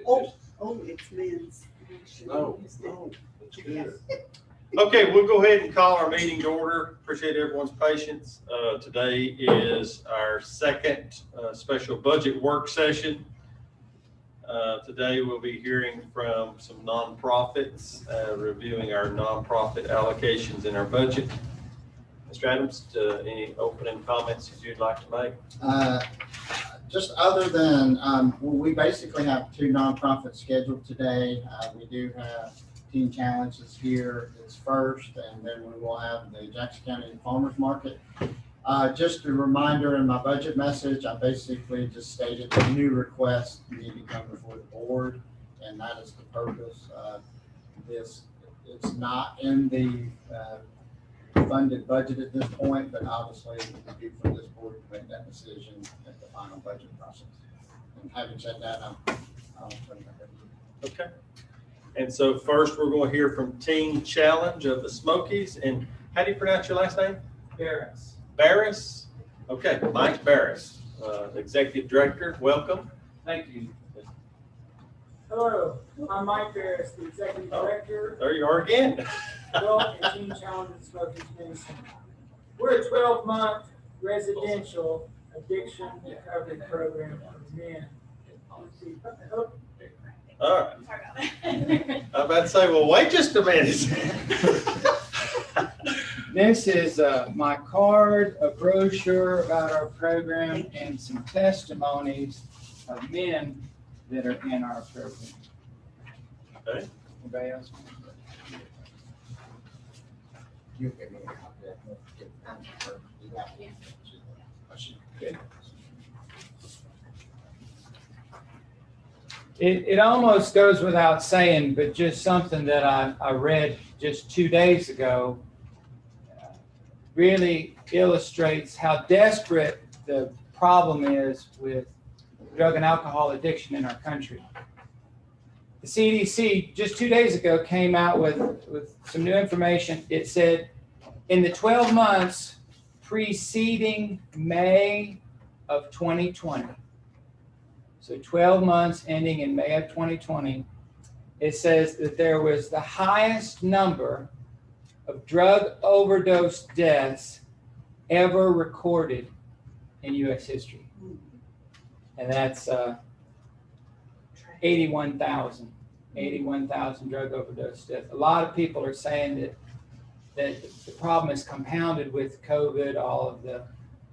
It's men's. No, it's good. Okay, we'll go ahead and call our meeting to order. Appreciate everyone's patience. Today is our second special budget work session. Today we'll be hearing from some nonprofits, reviewing our nonprofit allocations in our budget. Mr. Adams, any opening comments that you'd like to make? Just other than, we basically have two nonprofits scheduled today. We do have Teen Challenges here is first, and then we will have the Jackson County Farmers Market. Just a reminder in my budget message, I basically just stated the new requests need to come before the board, and that is the purpose of this. It's not in the funded budget at this point, but obviously it would be for this board to make that decision at the final budget process. And having said that, I'll turn it back over to you. Okay. And so first we're going to hear from Teen Challenge of the Smokies. And how do you pronounce your last name? Barris. Barris? Okay, Mike Barris, Executive Director, welcome. Thank you. Hello, I'm Mike Barris, the Executive Director. There you are again. Adult and Teen Challenge of the Smokies Medicine. We're a 12-month residential addiction recovery program for men. All right. I'm about to say, well, wait just a minute. This is my card, a brochure about our program, and some testimonies of men that are in our program. Okay. Anybody else? You give me a copy of it. Good. It almost goes without saying, but just something that I read just 2 days ago really illustrates how desperate the problem is with drug and alcohol addiction in our country. The CDC just 2 days ago came out with some new information. It said in the 12 months preceding May of 2020, so 12 months ending in May of 2020, it says that there was the highest number of drug overdose deaths ever recorded in U.S. history. And that's 81,000 drug overdose deaths. A lot of people are saying that the problem is compounded with COVID, all of the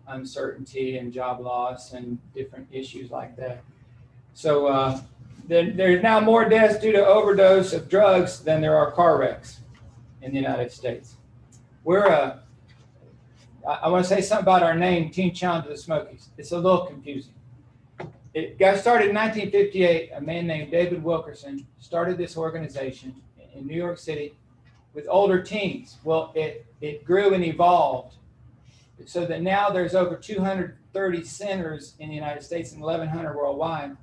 uncertainty and job loss and different issues like that. So there's now more deaths due to overdose of drugs than there are car wrecks in the United States. I want to say something about our name, Teen Challenge of the Smokies. It's a little confusing. It got started in 1958. A man named David Wilkerson started this organization in New York City with older teens. Well, it grew and evolved so that now there's over 230 centers in the United States and 1,100 worldwide.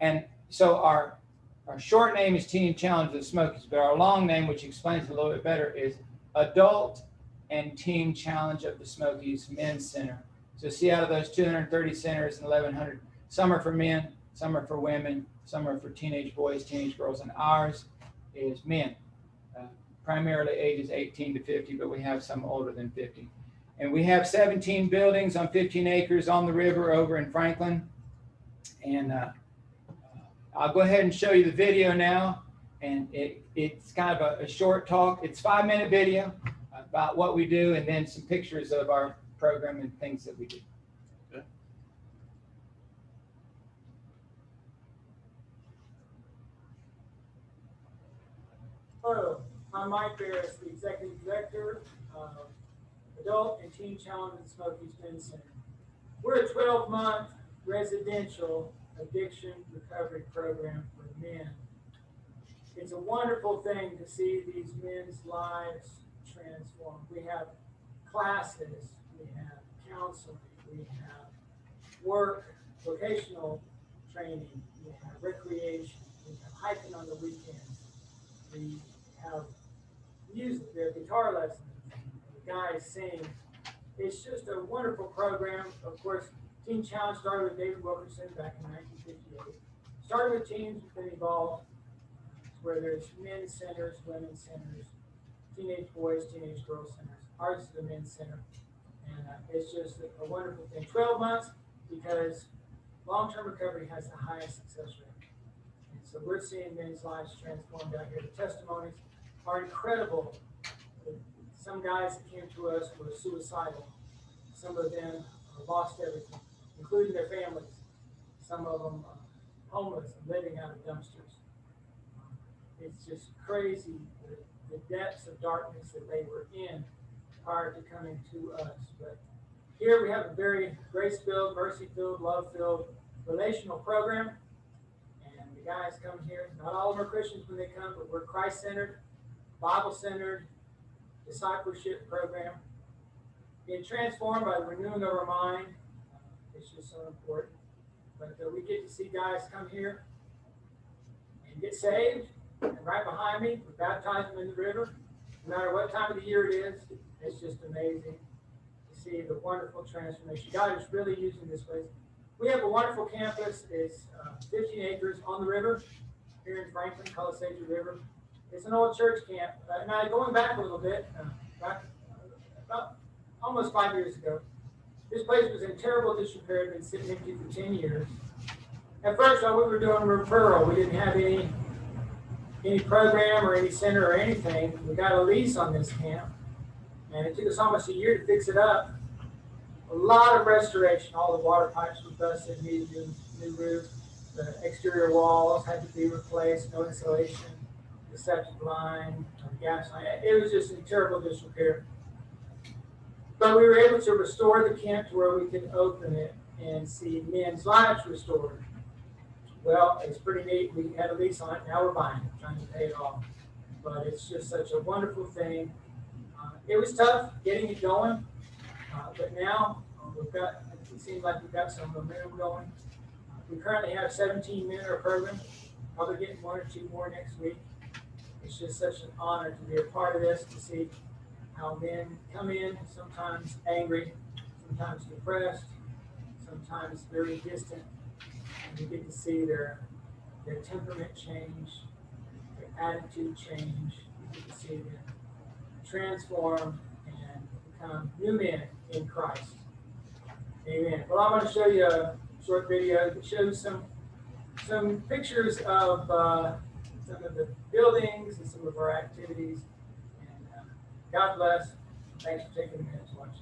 And so our short name is Teen Challenge of the Smokies, but our long name, which explains it a little bit better, is Adult and Teen Challenge of the Smokies Men's Center. So see, out of those 230 centers and 1,100, some are for men, some are for women, some are for teenage boys, teenage girls, and ours is men, primarily ages 18 to 50, but we have some older than 50. And we have 17 buildings on 15 acres on the river over in Franklin. And I'll go ahead and show you the video now. And it's kind of a short talk. It's a 5-minute video about what we do, and then some pictures of our program and things that we do. Okay. Hello, I'm Mike Barris, the Executive Director of Adult and Teen Challenge of the Smokies Men's Center. We're a 12-month residential addiction recovery program for men. It's a wonderful thing to see these men's lives transform. We have classes, we have counseling, we have work, vocational training, we have recreation, we have hiking on the weekends, we have music, we have guitar lessons, the guys sing. It's just a wonderful program. Of course, Teen Challenge started with David Wilkerson back in 1958. starting with teams, we've been evolved where there's men's centers, women's centers, teenage boys, teenage girls centers. Ours is the men's center. And it's just a wonderful thing. 12 months because long-term recovery has the highest success rate. And so we're seeing men's lives transformed out here. The testimonies are incredible. Some guys that came to us were suicidal. Some of them lost everything, including their families. Some of them homeless and living out of dumpsters. It's just crazy the depths of darkness that they were in prior to coming to us. But here we have a very grace-filled, mercy-filled, love-filled relational program. And the guys come here, not all of them are Christians when they come, but we're Christ-centered, Bible-centered, discipleship program. Being transformed by the renewing of our mind, it's just so important. But we get to see guys come here and get saved. And right behind me, we baptize them in the river. No matter what time of the year it is, it's just amazing to see the wonderful transformation. God is really using this place. We have a wonderful campus. It's 15 acres on the river here in Franklin, Colossagia River. It's an old church camp. Now, going back a little bit, about almost 5 years ago, this place was in terrible disrepair. It had been sitting empty for 10 years. At first, all we were doing was referral. We didn't have any program or any center or anything. We got a lease on this camp, and it took us almost a year to fix it up. A lot of restoration. All the water pipes were busted, needed new roof. The exterior walls had to be replaced, no insulation, the septic line, the gas line. It was just in terrible disrepair. But we were able to restore the camp to where we could open it and see men's lives restored. Well, it's pretty neat. We had a lease on it. Now we're buying it, trying to pay it off. But it's just such a wonderful thing. It was tough getting it going, but now it seems like we've got some momentum going. We currently have 17 men in our program, probably getting 1 or 2 more next week. It's just such an honor to be a part of this, to see how men come in, sometimes angry, sometimes depressed, sometimes very distant. And you get to see their temperament change, their attitude change. You get to see them transform and become new men in Christ. Amen. Well, I'm going to show you a short video that shows some pictures of some of the buildings and some of our activities. And God bless. Thanks for taking a minute to watch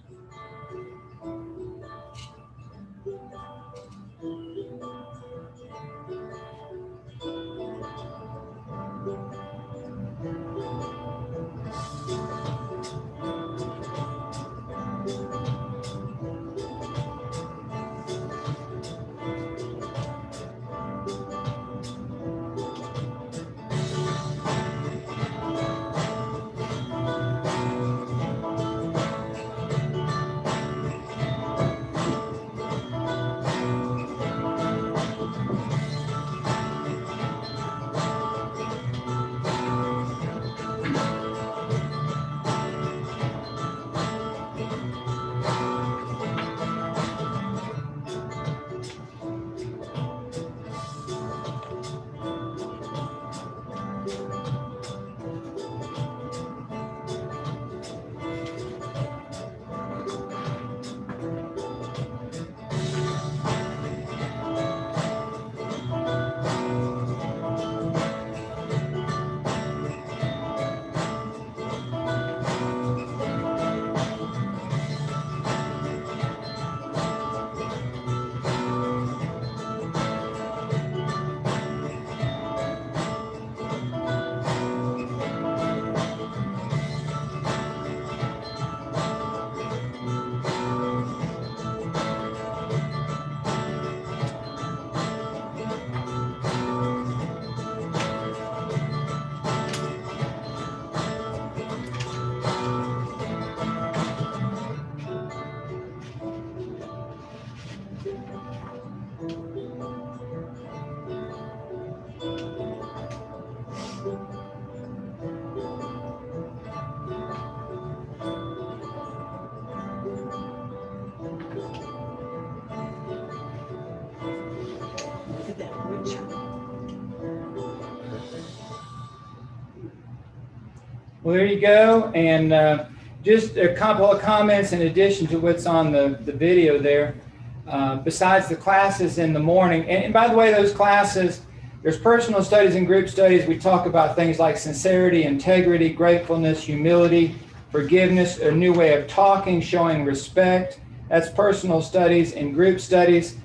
Look at that woodchuck. Well, there you go. And just a couple of comments in addition to what's on the video there. Besides the classes in the morning, and by the way, those classes, there's personal studies and group studies. We talk about things like sincerity, integrity, gratefulness, humility, forgiveness, a new way of talking, showing respect. That's personal studies and group studies.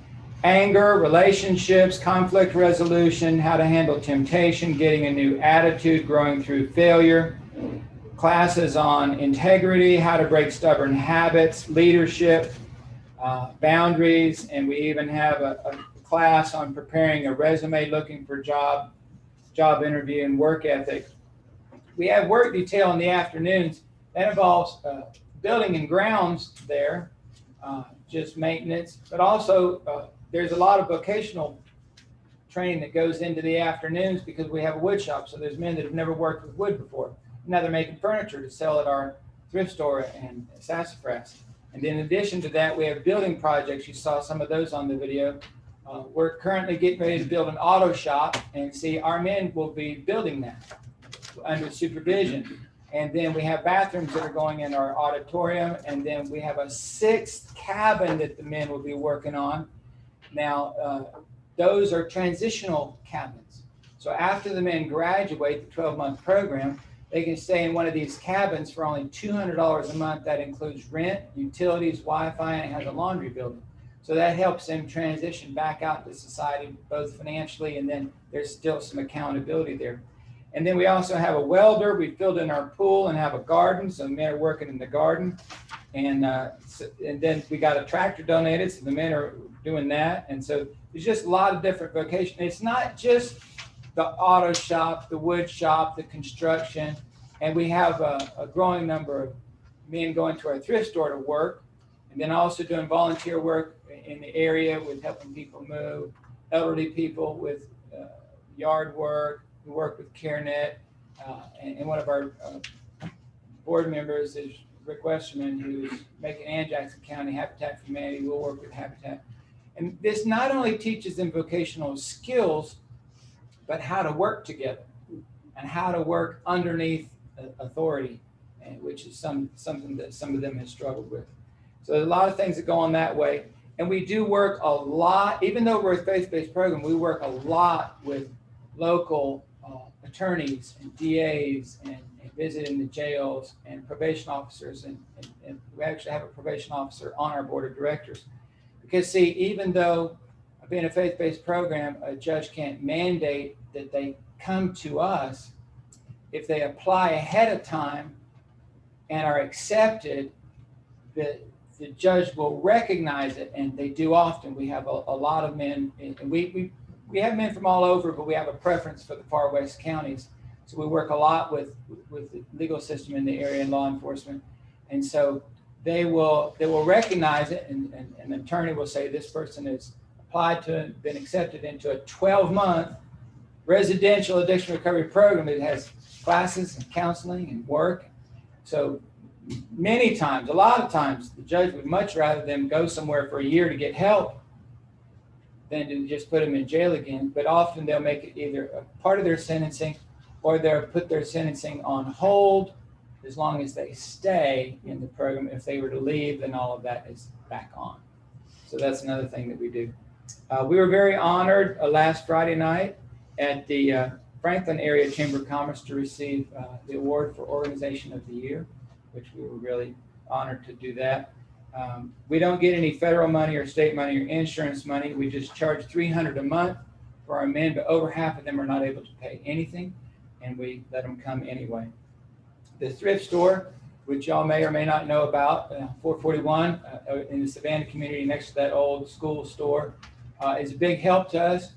Anger, relationships, conflict resolution, how to handle temptation, getting a new attitude, growing through failure. Classes on integrity, how to break stubborn habits, leadership, boundaries, and we even have a class on preparing a resume, looking for job interview, and work ethic. We have work detail in the afternoons. That involves building and grounds there, just maintenance, but also there's a lot of vocational training that goes into the afternoons because we have a wood shop. So there's men that have never worked with wood before. Now they're making furniture to sell at our thrift store and Sassafras. And in addition to that, we have building projects. You saw some of those on the video. We're currently getting ready to build an auto shop, and see, our men will be building that under supervision. And then we have bathrooms that are going in our auditorium, and then we have a 6th cabin that the men will be working on. Now, those are transitional cabins. So after the men graduate the 12-month program, they can stay in one of these cabins for only $200 a month. That includes rent, utilities, Wi-Fi, and it has a laundry building. So that helps them transition back out to society, both financially, and then there's still some accountability there. And then we also have a welder. We filled in our pool and have a garden, so the men are working in the garden. And then we got a tractor donated, so the men are doing that. And so there's just a lot of different vocations. It's not just the auto shop, the wood shop, the construction, and we have a growing number of men going to our thrift store to work, and then also doing volunteer work in the area with helping people move, elderly people with yard work. We work with CareNet, and one of our board members is Rick Westerman, who's making Jackson County Habitat for Humanity. We'll work with Habitat. And this not only teaches them vocational skills, but how to work together and how to work underneath authority, which is something that some of them have struggled with. So there's a lot of things that go on that way. And we do work a lot, even though we're a faith-based program, we work a lot with local attorneys and DAs and visit in the jails and probation officers. And we actually have a probation officer on our board of directors. Because see, even though being a faith-based program, a judge can't mandate that they come to us. If they apply ahead of time and are accepted, the judge will recognize it, and they do often. We have a lot of men, and we have men from all over, but we have a preference for the far west counties. So we work a lot with the legal system in the area and law enforcement. And so they will recognize it, and an attorney will say, this person is applied to, been accepted into a 12-month residential addiction recovery program that has classes and counseling and work. So many times, a lot of times, the judge would much rather them go somewhere for a year to get help than to just put them in jail again. But often they'll make it either a part of their sentencing, or they'll put their sentencing on hold as long as they stay in the program. If they were to leave, then all of that is back on. So that's another thing that we do. We were very honored last Friday night at the Franklin Area Chamber of Commerce to receive the award for Organization of the Year, which we were really honored to do that. We don't get any federal money or state money or insurance money. We just charge $300 a month for our men, but over half of them are not able to pay anything, and we let them come anyway. The thrift store, which y'all may or may not know about, 441 in the Savannah community next to that old school store, is a big help to us.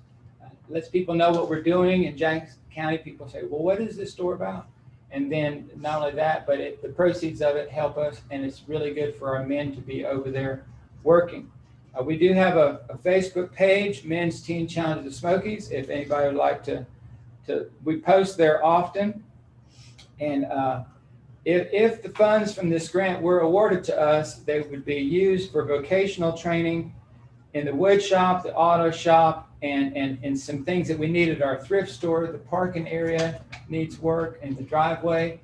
Lets people know what we're doing. In Jackson County, people say, well, what is this store about? And then not only that, but the proceeds of it help us, and it's really good for our men to be over there working. We do have a Facebook page, Men's Teen Challenge of the Smokies, if anybody would like to we post there often. And if the funds from this grant were awarded to us, they would be used for vocational training in the wood shop, the auto shop, and some things that we need at our thrift store. The parking area needs work, and the driveway.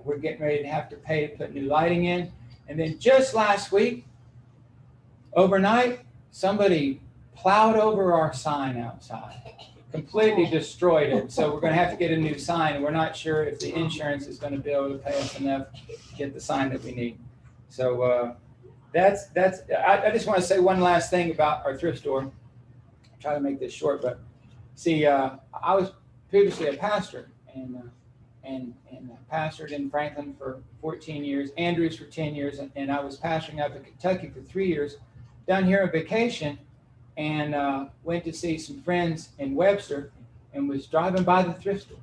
We're getting ready to have to pay to put new lighting in. And then just last week, overnight, somebody plowed over our sign outside, completely destroyed it. So we're going to have to get a new sign, and we're not sure if the insurance is going to be able to pay us enough to get the sign that we need. So that's. I just want to say one last thing about our thrift store. I'll try to make this short, but see, I was previously a pastor, and pastored in Franklin for 14 years, Andrews for 10 years, and I was pastoring up in Kentucky for 3 years. Down here on vacation, and went to see some friends in Webster, and was driving by the thrift store,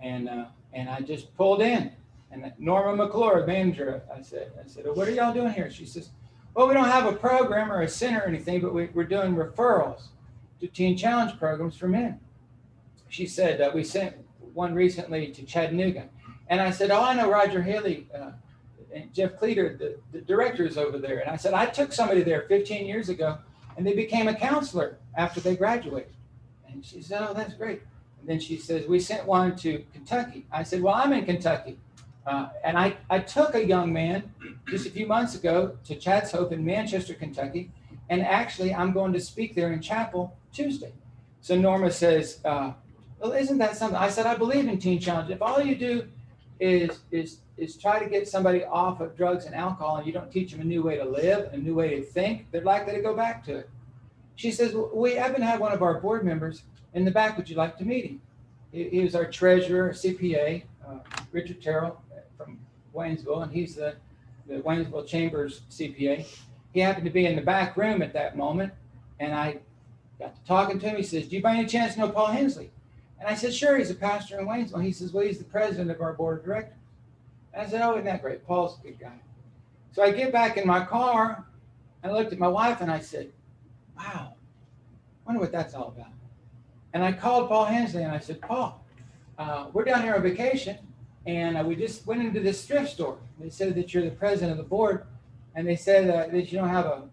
and I just pulled in, and Norma McClure, manager, I said, "Oh, what are y'all doing here?" She says, "Well, we don't have a program or a center or anything, but we're doing referrals to Teen Challenge programs for men." She said, "We sent one recently to Chattanooga," and I said, "Oh, I know Roger Haley." And Jeff Cleater, the director, is over there. And I said, I took somebody there 15 years ago, and they became a counselor after they graduated. And she said, "Oh, that's great." And then she says, "We sent one to Kentucky." I said, "Well, I'm in Kentucky." And I took a young man just a few months ago to Chad's Hope in Manchester, Kentucky. And actually, I'm going to speak there in chapel Tuesday. So Norma says, "Well, isn't that something?" I said, "I believe in Teen Challenge. If all you do is try to get somebody off of drugs and alcohol, and you don't teach them a new way to live, a new way to think, they're likely to go back to it." She says, "Well, we haven't had one of our board members in the back. Would you like to meet him?" He was our treasurer, CPA, Richard Terrell from Waynesville, and he's the Waynesville Chambers CPA. He happened to be in the back room at that moment, and I got to talking to him. He says, "Do you by any chance know Paul Hensley?" And I said, "Sure, he's a pastor in Waynesville." He says, "Well, he's the president of our board of directors." And I said, "Oh, isn't that great? Paul's a good guy." So I get back in my car, and I looked at my wife, and I said, "Wow, I wonder what that's all about." And I called Paul Hensley, and I said, "Paul, we're down here on vacation, and we just went into this thrift store. They said that you're the president of the board, and they said that you don't have a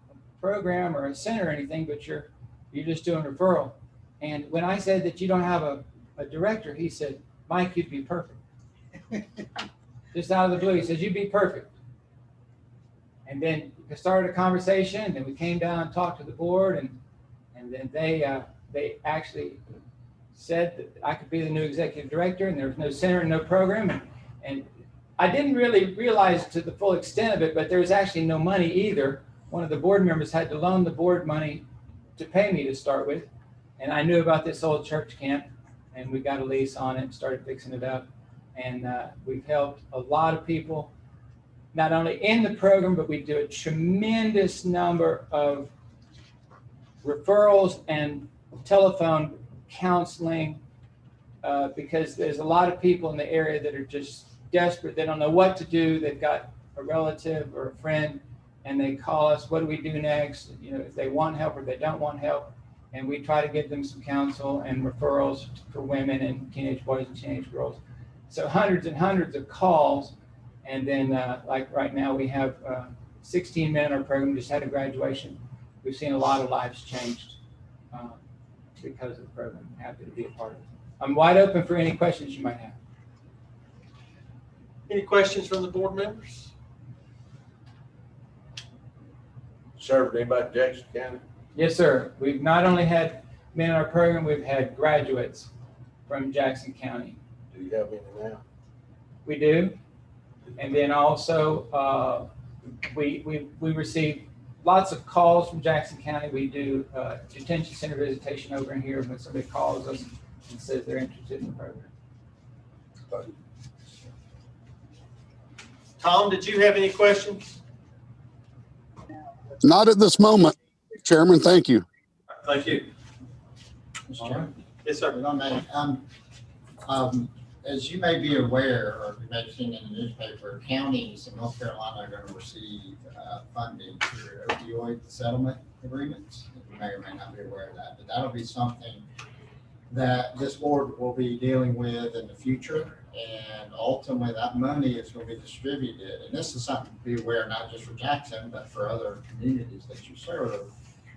program or a center or anything, but you're just doing referral. And when I said that you don't have a director," he said, "Mike, you'd be perfect." Just out of the blue, he says, "You'd be perfect." And then we started a conversation, and then we came down and talked to the board, and then they actually said that I could be the new executive director, and there was no center and no program. And I didn't really realize to the full extent of it, but there was actually no money either. One of the board members had to loan the board money to pay me to start with. And I knew about this old church camp, and we got a lease on it and started fixing it up. And we've helped a lot of people, not only in the program, but we do a tremendous number of referrals and telephone counseling because there's a lot of people in the area that are just desperate. They don't know what to do. They've got a relative or a friend, and they call us, "What do we do next?" If they want help or they don't want help. And we try to give them some counsel and referrals for women and teenage boys and teenage girls. So hundreds and hundreds of calls. And then like right now we have 16 men in our program, just had a graduation. We've seen a lot of lives changed because of the program. I'm happy to be a part of it. I'm wide open for any questions you might have. Any questions from the board members? Served anybody in Jackson County? Yes, sir. We've not only had men in our program, we've had graduates from Jackson County. Do you have any now? We do. And then also we receive lots of calls from Jackson County. We do detention center visitation over in here when somebody calls us and says they're interested in the program. Tom, did you have any questions? Not at this moment, Chairman. Thank you. Thank you. Mr. Chairman. Yes, sir. If I may, as you may be aware, or you may have seen in the newspaper, counties in North Carolina are going to receive funding through opioid settlement agreements. You may or may not be aware of that, but that'll be something that this board will be dealing with in the future. And ultimately, that money is going to be distributed. And this is something to be aware, not just for Jackson, but for other communities that you serve.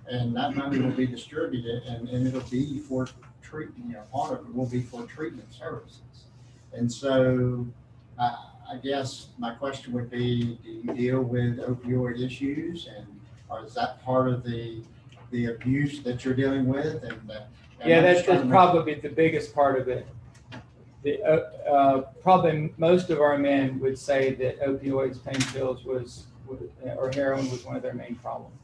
And that money will be distributed, and it'll be for treatment. Part of it will be for treatment services. And so I guess my question would be, do you deal with opioid issues, and or is that part of the abuse that you're dealing with? And Yeah, I'm that's, just trying that's to probably the biggest part of it. Probably most of our men would say that opioids, pain pills or heroin was one of their main problems.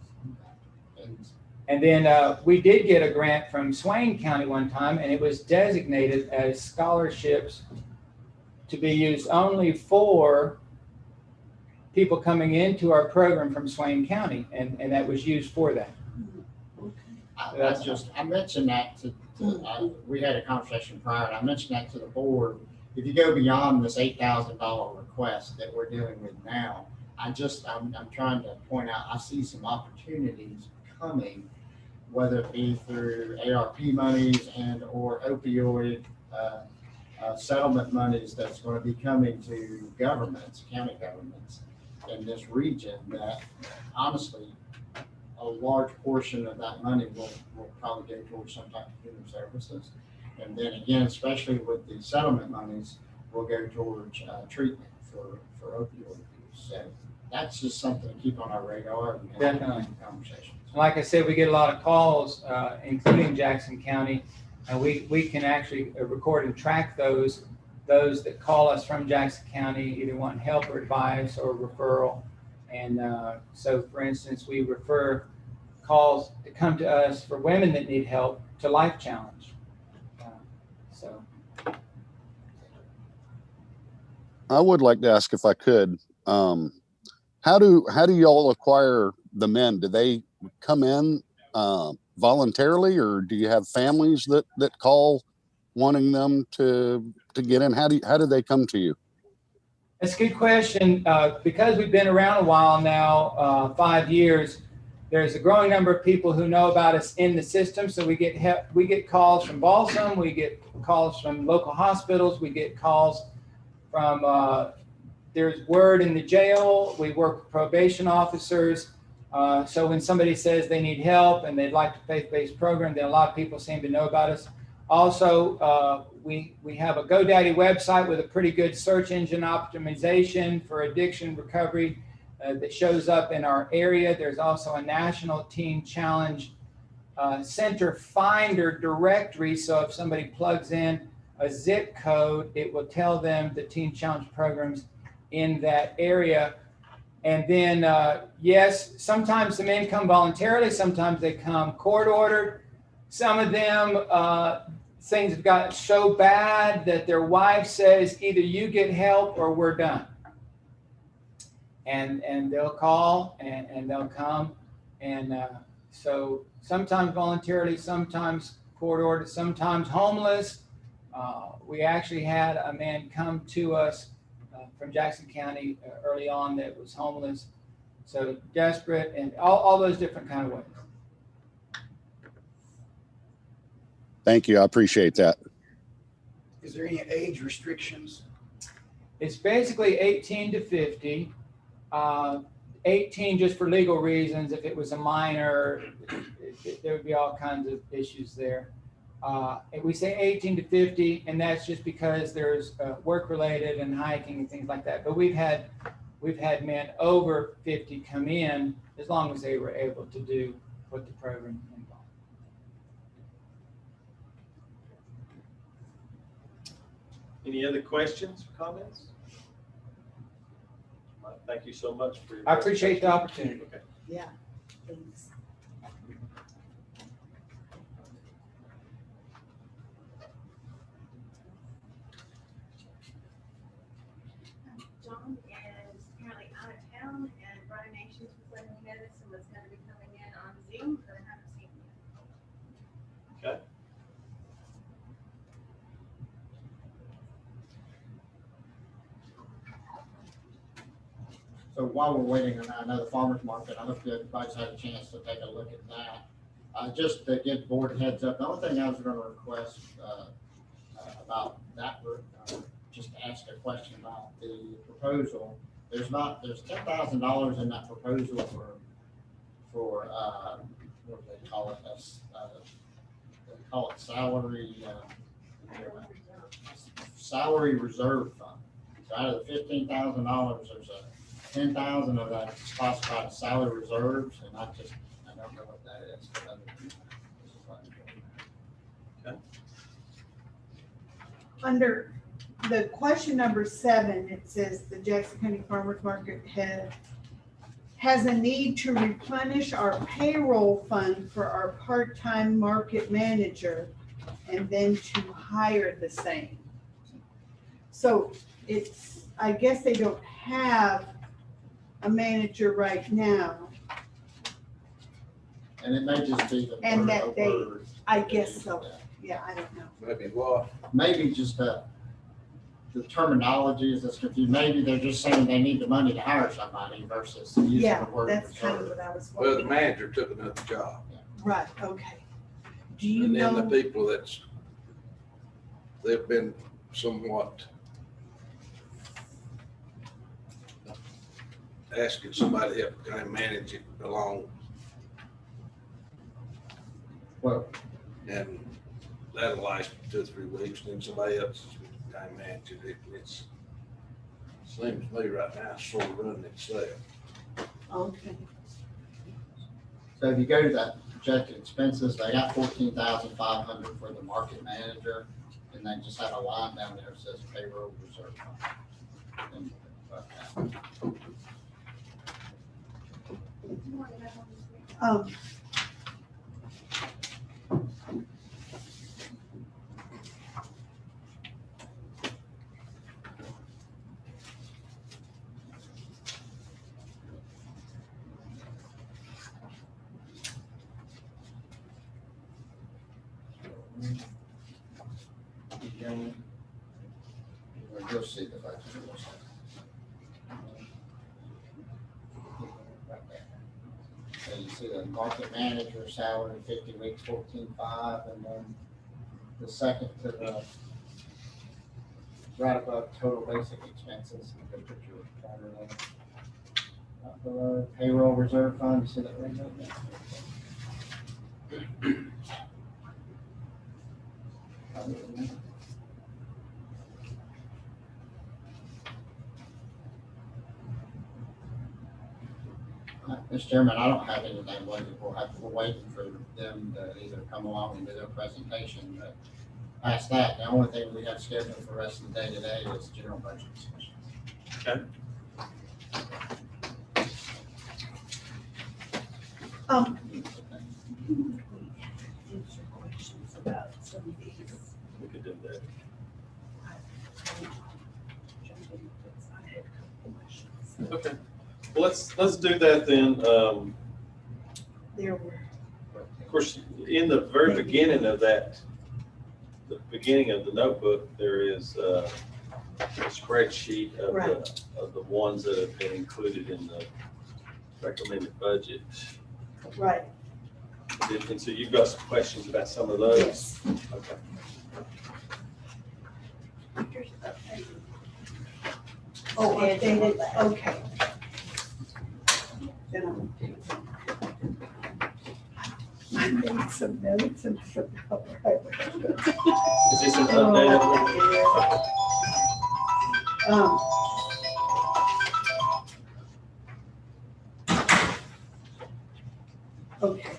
And then we did get a grant from Swain County one time, and it was designated as scholarships to be used only for people coming into our program from Swain County, and that was used for that. I mentioned that we had a conversation prior, and I mentioned that to the board. If you go beyond this $8,000 request that we're dealing with now, I'm trying to point out, I see some opportunities coming, whether it be through ARP monies and or opioid settlement monies that's going to be coming to governments, county governments in this region, that honestly, a large portion of that money will probably go towards some type of human services. And then again, especially with the settlement monies, will go towards treatment for opioid use. So that's just something to keep on our radar and Definitely. Conversations. Like I said, we get a lot of calls, including Jackson County, and we can actually record and track those that call us from Jackson County, either want help or advice or referral. And so, for instance, we refer calls to come to us for women that need help to Life Challenge. So I would like to ask if I could, how do y'all acquire the men? Do they come in voluntarily, or do you have families that call wanting them to get in? How do they come to you? that's a good question. Because we've been around a while now, 5 years, there's a growing number of people who know about us in the system. So we get calls from Balsam, we get calls from local hospitals, we get calls from, there's word in the jail, we work with probation officers. So when somebody says they need help and they'd like a faith-based program, then a lot of people seem to know about us. Also, we have a GoDaddy website with a pretty good search engine optimization for addiction recovery that shows up in our area. There's also a National Teen Challenge Center Finder directory. So if somebody plugs in a zip code, it will tell them the Teen Challenge programs in that area. And then, yes, sometimes the men come voluntarily, sometimes they come court ordered. Some of them, things have got so bad that their wife says, either you get help or we're done. And they'll call and they'll come. And so sometimes voluntarily, sometimes court ordered, sometimes homeless. We actually had a man come to us from Jackson County early on that was homeless. So desperate, and all those different kind of ways. Thank you. I appreciate that. Is there any age restrictions? It's basically 18 to 50. 18 just for legal reasons. If it was a minor, there would be all kinds of issues there. And we say 18 to 50, and that's just because there's work-related and hiking and things like that. But we've had men over 50 come in as long as they were able to do what the program involved. Any other questions or comments? Thank you so much for your. I appreciate the opportunity. Okay. Yeah, thanks. John is currently out of town, and Brian Nations was letting me know that someone's going to be coming in on Zoom, but I haven't seen him yet. Okay. So while we're waiting on another farmer's market, I hope everybody's had a chance to take a look at that. Just to give board heads up, the only thing I was going to request about that, just to ask a question about the proposal. There's $10,000 in that proposal for what do they call it? They call it salary. salary reserve fund. So out of the $15,000, there's a 10,000 of that is classified as salary reserves, and I don't know what that is. But other than that, Under the question number 7, it says the Jackson County Farmers Market has a need to replenish our payroll fund for our part-time market manager and then to hire the same. So I guess they don't have a manager right now. and it may just be the And word that they- over. I guess so. Yeah, I don't know. Maybe what? Maybe just the terminology is just confused. Maybe they're just saying they need the money to hire somebody versus using Yeah, the word that's kind of reserve. what I was Well, the wondering. manager took another job. Right, okay. Do you And then the know, people they've been somewhat asking somebody to help kind of manage it along. Well, And that'll last 2 or 3 weeks, then somebody else is kind of manage it. It's, seems to me right now, it's sort of running itself. okay, so if you go to that projected expenses, they got 14,500 for the market manager, and they just have a line down there that says payroll reserve fund. And, um, You'll see the budget. So you see the market manager salary, 50 weeks, 14,500, and then the second to the right above total basic expenses. You can put your pointer there. Up below payroll reserve fund, you see that right there? Other than that, Mr. Chairman, I don't have anything waiting. We're waiting for them to either come along and do their presentation, but past that, the only thing we have scheduled for the rest of the day today is general budget discussion. Okay. answer questions about some of these. We could do that. I had a couple questions. Okay. Well, let's do that then. There were, Of course, in the very beginning of that, the beginning of the notebook, there is a spreadsheet of Right. the ones that have been included in the recommended budget. right, And so you've got some questions about some of those? yes. Okay. Oh, updated, okay. Then I made some notes and some. Is this an updated one? Um, Okay.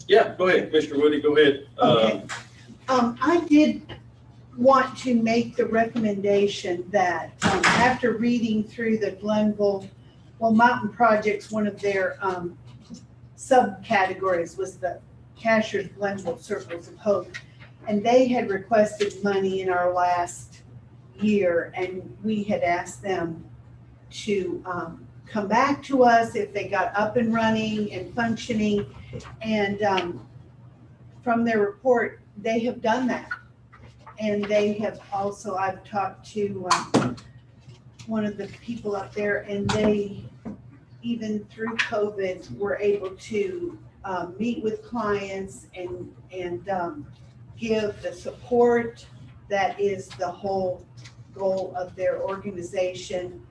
Yeah, go ahead, Mr. Woody, go ahead. Okay. I did want to make the recommendation that, after reading through the Mountain Project's, one of their, subcategories was the Cashier's Glenville Circles of Hope. And they had requested money in our last year, and we had asked them to, come back to us if they got up and running and functioning. And, from their report, they have done that. And they have also, I've talked to one of the people up there, and they, even through COVID, were able to meet with clients and give the support that is the whole goal of their organization.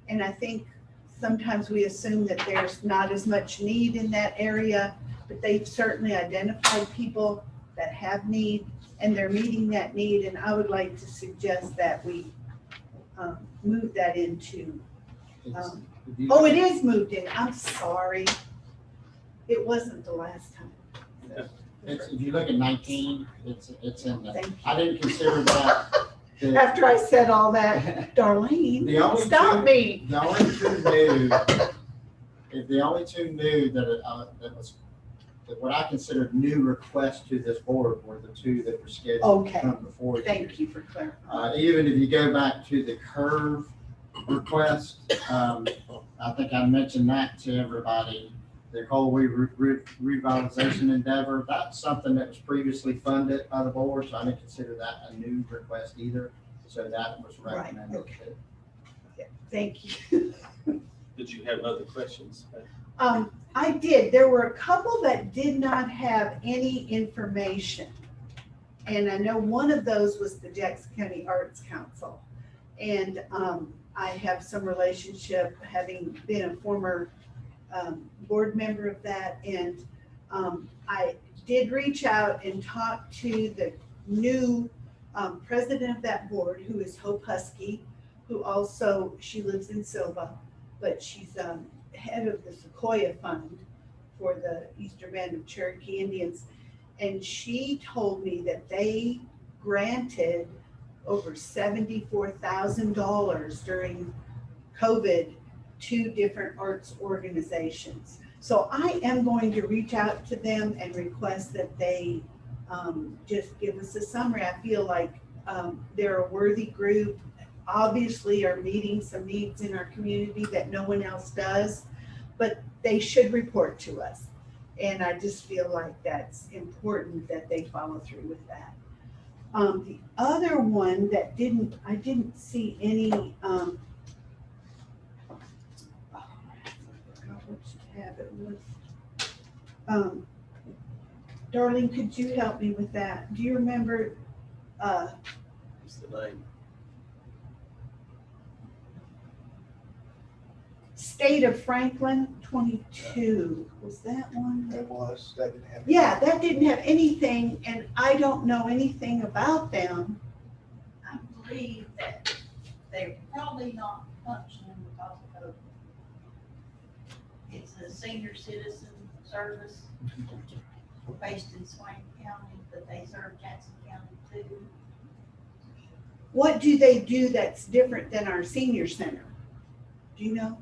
And I think sometimes we assume that there's not as much need in that area, but they've certainly identified people that have need, and they're meeting that need, and I would like to suggest that we move that into, oh, it is moved in, I'm sorry. It wasn't the last time. If you look at 19, it's in there. Thank you. I didn't consider that. After I said all that, The Darlene, only stop two- me. The only two new, that was, that what I considered new requests to this board were the two that were scheduled to Okay. come before you. Thank you for clarifying. Even if you go back to the curve request, I think I mentioned that to everybody. The whole revitalization endeavor, that's something that was previously funded by the board, so I didn't consider that a new request either. So that was recommended. Right, okay. Thank you. Did you have other questions? I did. There were a couple that did not have any information. And I know one of those was the Jackson County Arts Council. And I have some relationship, having been a former board member of that. And I did reach out and talk to the new president of that board, who is Hope Husky, who also, she lives in Silva, but she's head of the Sequoia Fund for the Eastern Band of Cherokee Indians. And she told me that they granted over $74,000 during COVID to different arts organizations. So I am going to reach out to them and request that they just give us a summary. I feel like they're a worthy group, obviously are meeting some needs in our community that no one else does, but they should report to us. And I just feel like that's important that they follow through with that. The other one that I didn't see any, I forgot which tab it was. Darlene, could you help me with that? Do you remember, What's the name? State of Franklin 22, was that one? That didn't have. Yeah, that didn't have anything, and I don't know anything about them. I believe that they're probably not functioning because of COVID. It's a senior citizen service based in Swain County, but they serve Jackson County too. What do they do that's different than our senior center? Do you know?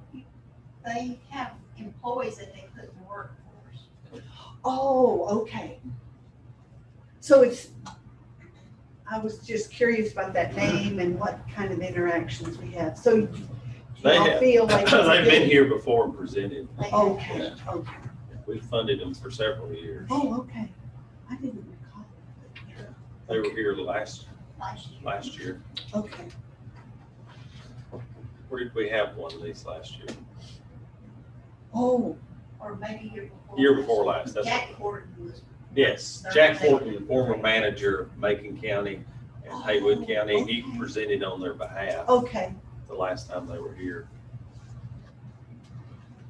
They have employees that they put in the workforce. Oh, okay. So I was just curious about that name and what kind of interactions we have. So do They y'all have. feel like? it's a They've been good- here before and presented. They have- Okay, okay. We've funded them for several years. Oh, okay. I didn't recall. They were here last Last year. year. Okay. Where did we have one of these last year? Oh, Or maybe year before. Year before last. That's Jack Horton was. Yes, Jack Horton, former manager of Macon County and Haywood County, he okay. presented on their behalf okay. the last time they were here.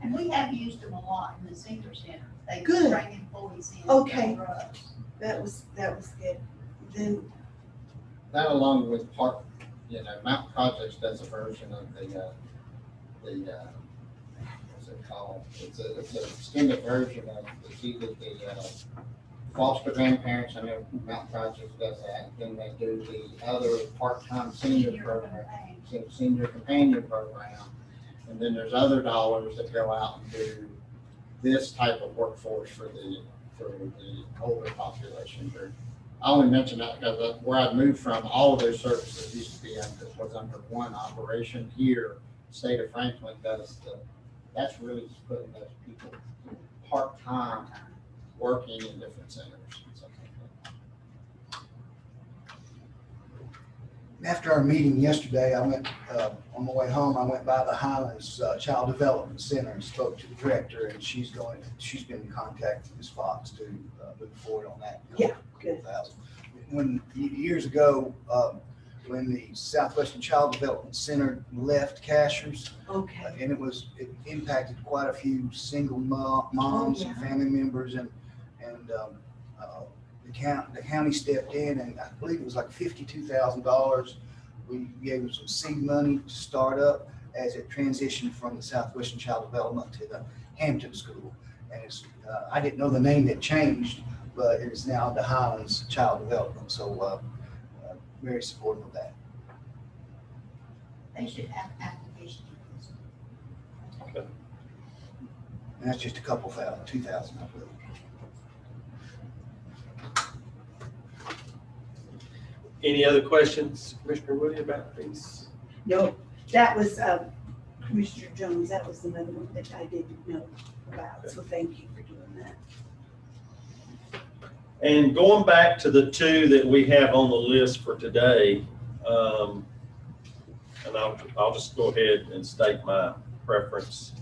And we have used them a lot in the senior center. They Good. bring employees in. Okay. for us. That was good. Then, That along with Mountain Projects does a version of what's it called? It's an extended version of either the foster grandparents, I know Mountain Projects does that, then they do the other part-time senior program, senior companion program. And then there's other dollars that go out and do this type of workforce for the older population group. I only mention that because where I moved from, all of those services used to be under one operation. Here, State of Franklin that's really just putting those people part-time working in different centers. And stuff like that. After our meeting yesterday, I went, on my way home, I went by the Highlands Child Development Center and spoke to the director, and she's been in contact with Ms. Fox to move forward on that. Yeah, good. When, years ago, when the Southwestern Child Development Center left Cashers. Okay. And it impacted quite a few single moms and family members, and the county stepped in, and I believe it was like $52,000. We gave them some seed money to start up as it transitioned from the Southwestern Child Development to the Hampton School. And I didn't know the name had changed, but it is now the Highlands Child Development. So very supportive of that. They should have application. Okay. And that's just a couple thousand, 2,000, I believe. Any other questions, Commissioner Woody, about these? No, that was Commissioner Jones, that was another one that I didn't know about, so thank you for doing that. And going back to the two that we have on the list for today, and I'll just go ahead and state my preference.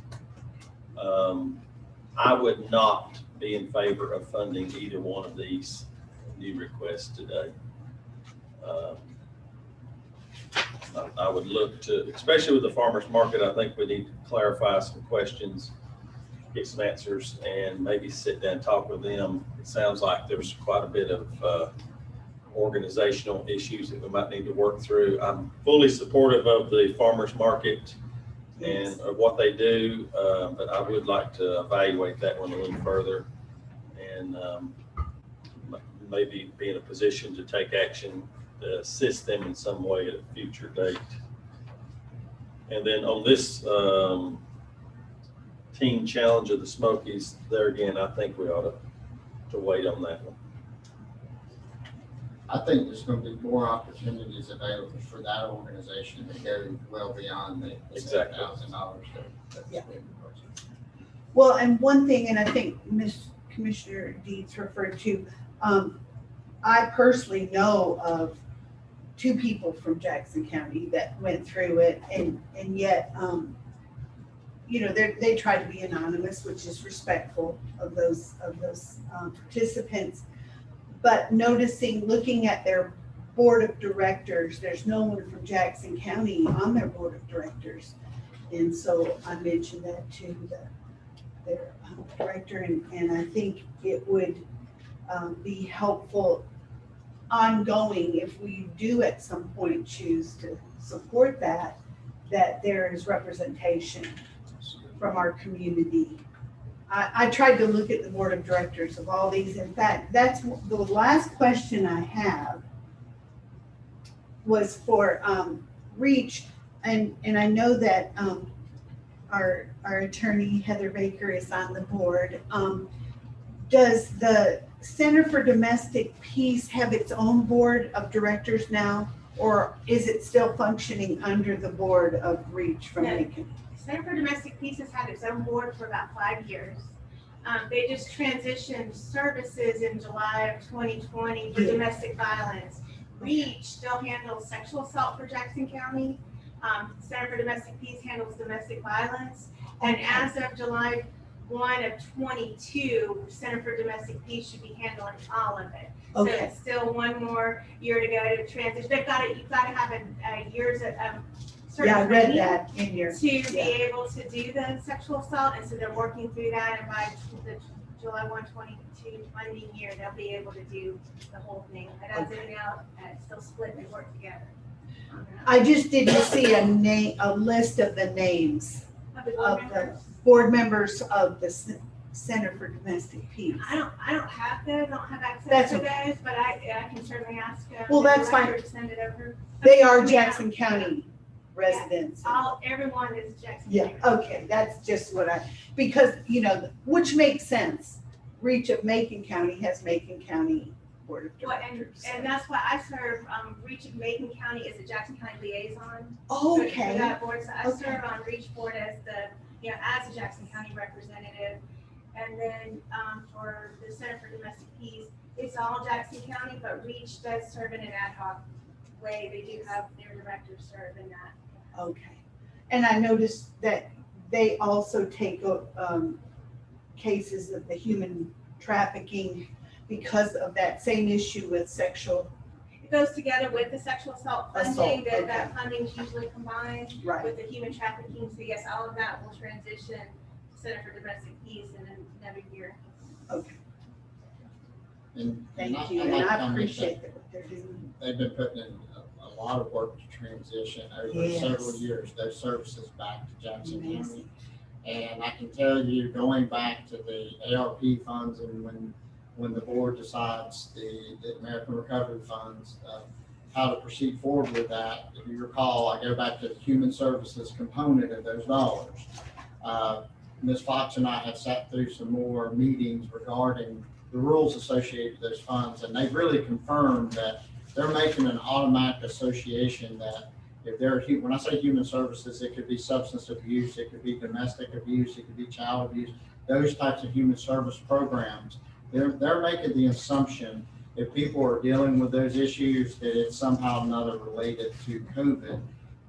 I would not be in favor of funding either one of these new requests today. I would look to, especially with the farmer's market, I think we need to clarify some questions, get some answers, and maybe sit down and talk with them. It sounds like there's quite a bit of organizational issues that we might need to work through. I'm fully supportive of the farmer's market and of what they do, but I would like to evaluate that one a little further and maybe be in a position to take action to assist them in some way at a future date. And then on this teen challenge of the Smokies, there again, I think we ought to wait on that one. I think there's going to be more opportunities available for that organization to go well beyond the Exactly. $7,000. Yeah. Well, and one thing, and I think Commissioner Deeds referred to, I personally know of 2 people from Jackson County that went through it, and yet, you know, they try to be anonymous, which is respectful of those participants. But looking at their board of directors, there's no one from Jackson County on their board of directors. And so I mentioned that to their director, and I think it would be helpful ongoing if we do at some point choose to support that there is representation from our community. I tried to look at the board of directors of all these. In fact, that's the last question I have was for REACH, and I know that our attorney Heather Baker is on the board. Does the Center for Domestic Peace have its own board of directors now, or is it still functioning under the board of REACH from Macon? Center for Domestic Peace has had its own board for about 5 years. They just transitioned services in July of 2020 for domestic violence. REACH still handles sexual assault for Jackson County. Center for Domestic Peace handles domestic violence. And as of July 1 of 22, Center for Domestic Peace should be handling all of it. So Okay. it's still one more year to go to transition. You've got to have a years of certain Yeah, I read training that in your. to be able to do the sexual assault, and so they're working through that, and by the July 122 funding year, they'll be able to do the whole thing. It does it now, and it's still split, they work together. I just didn't see a list of the names Of the of board the members. board members of the Center for Domestic Peace. I don't have those, I don't have access That's to okay. those, but I can certainly ask. Well, the that's fine. director to send it over. They are Yeah. Jackson County residents. Everyone is Jackson Yeah, County. okay, that's just what because, you know, which makes sense. REACH of Macon County has Macon County Board of Well, Directors. and that's why I serve, REACH of Macon County as a Jackson County liaison. Okay, For that board, so I Okay. serve on REACH board as as a Jackson County representative. And then, for the Center for Domestic Peace, it's all Jackson County, but REACH does serve in an ad hoc way. They do have their directors serve in that. okay. And I noticed that they also take cases of the human trafficking because of that same issue with sexual It goes together with the sexual assault Assault, funding, okay. that funding is usually combined Right. with the human trafficking. So yes, all of that will transition to Center for Domestic Peace in another year. Okay, And thank you, I'd and like to I comment appreciate that what they're doing. that they've been putting in a lot of work to transition over Yes. several years, those services back to Jackson County. Amazing. And I can tell you, going back to the ARP funds and when the board decides the American Recovery Funds, how to proceed forward with that, if you recall, I go back to the human services component of those dollars. Ms. Fox and I have sat through some more meetings regarding the rules associated with those funds, and they've really confirmed that they're making an automatic association that if they're, when I say human services, it could be substance abuse, it could be domestic abuse, it could be child abuse, those types of human service programs. They're making the assumption if people are dealing with those issues, that it's somehow or another related to COVID,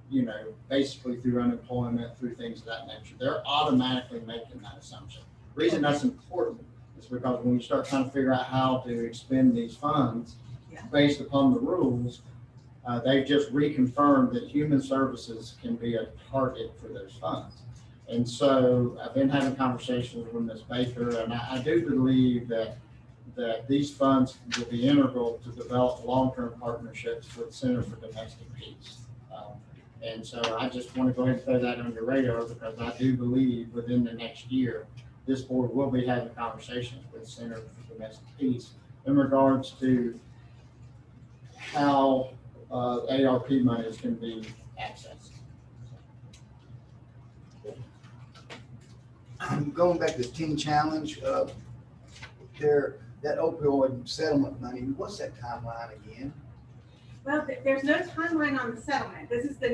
you know, basically through unemployment, through things of that nature. They're automatically making that assumption. The reason that's important is because when you start trying to figure out how to expend these funds based upon the rules, they've just reconfirmed that human services can be a target for those funds. And so I've been having conversations with Ms. Baker, and I do believe that these funds will be integral to develop long-term partnerships with Center for Domestic Peace. And so I just want to go ahead and throw that on your radar, because I do believe within the next year, this board will be having conversations with Center for Domestic Peace in regards to how ARP monies can be accessed. Going back to the teen challenge, that opioid settlement money, what's that timeline again? Well, there's no timeline on the settlement. This is the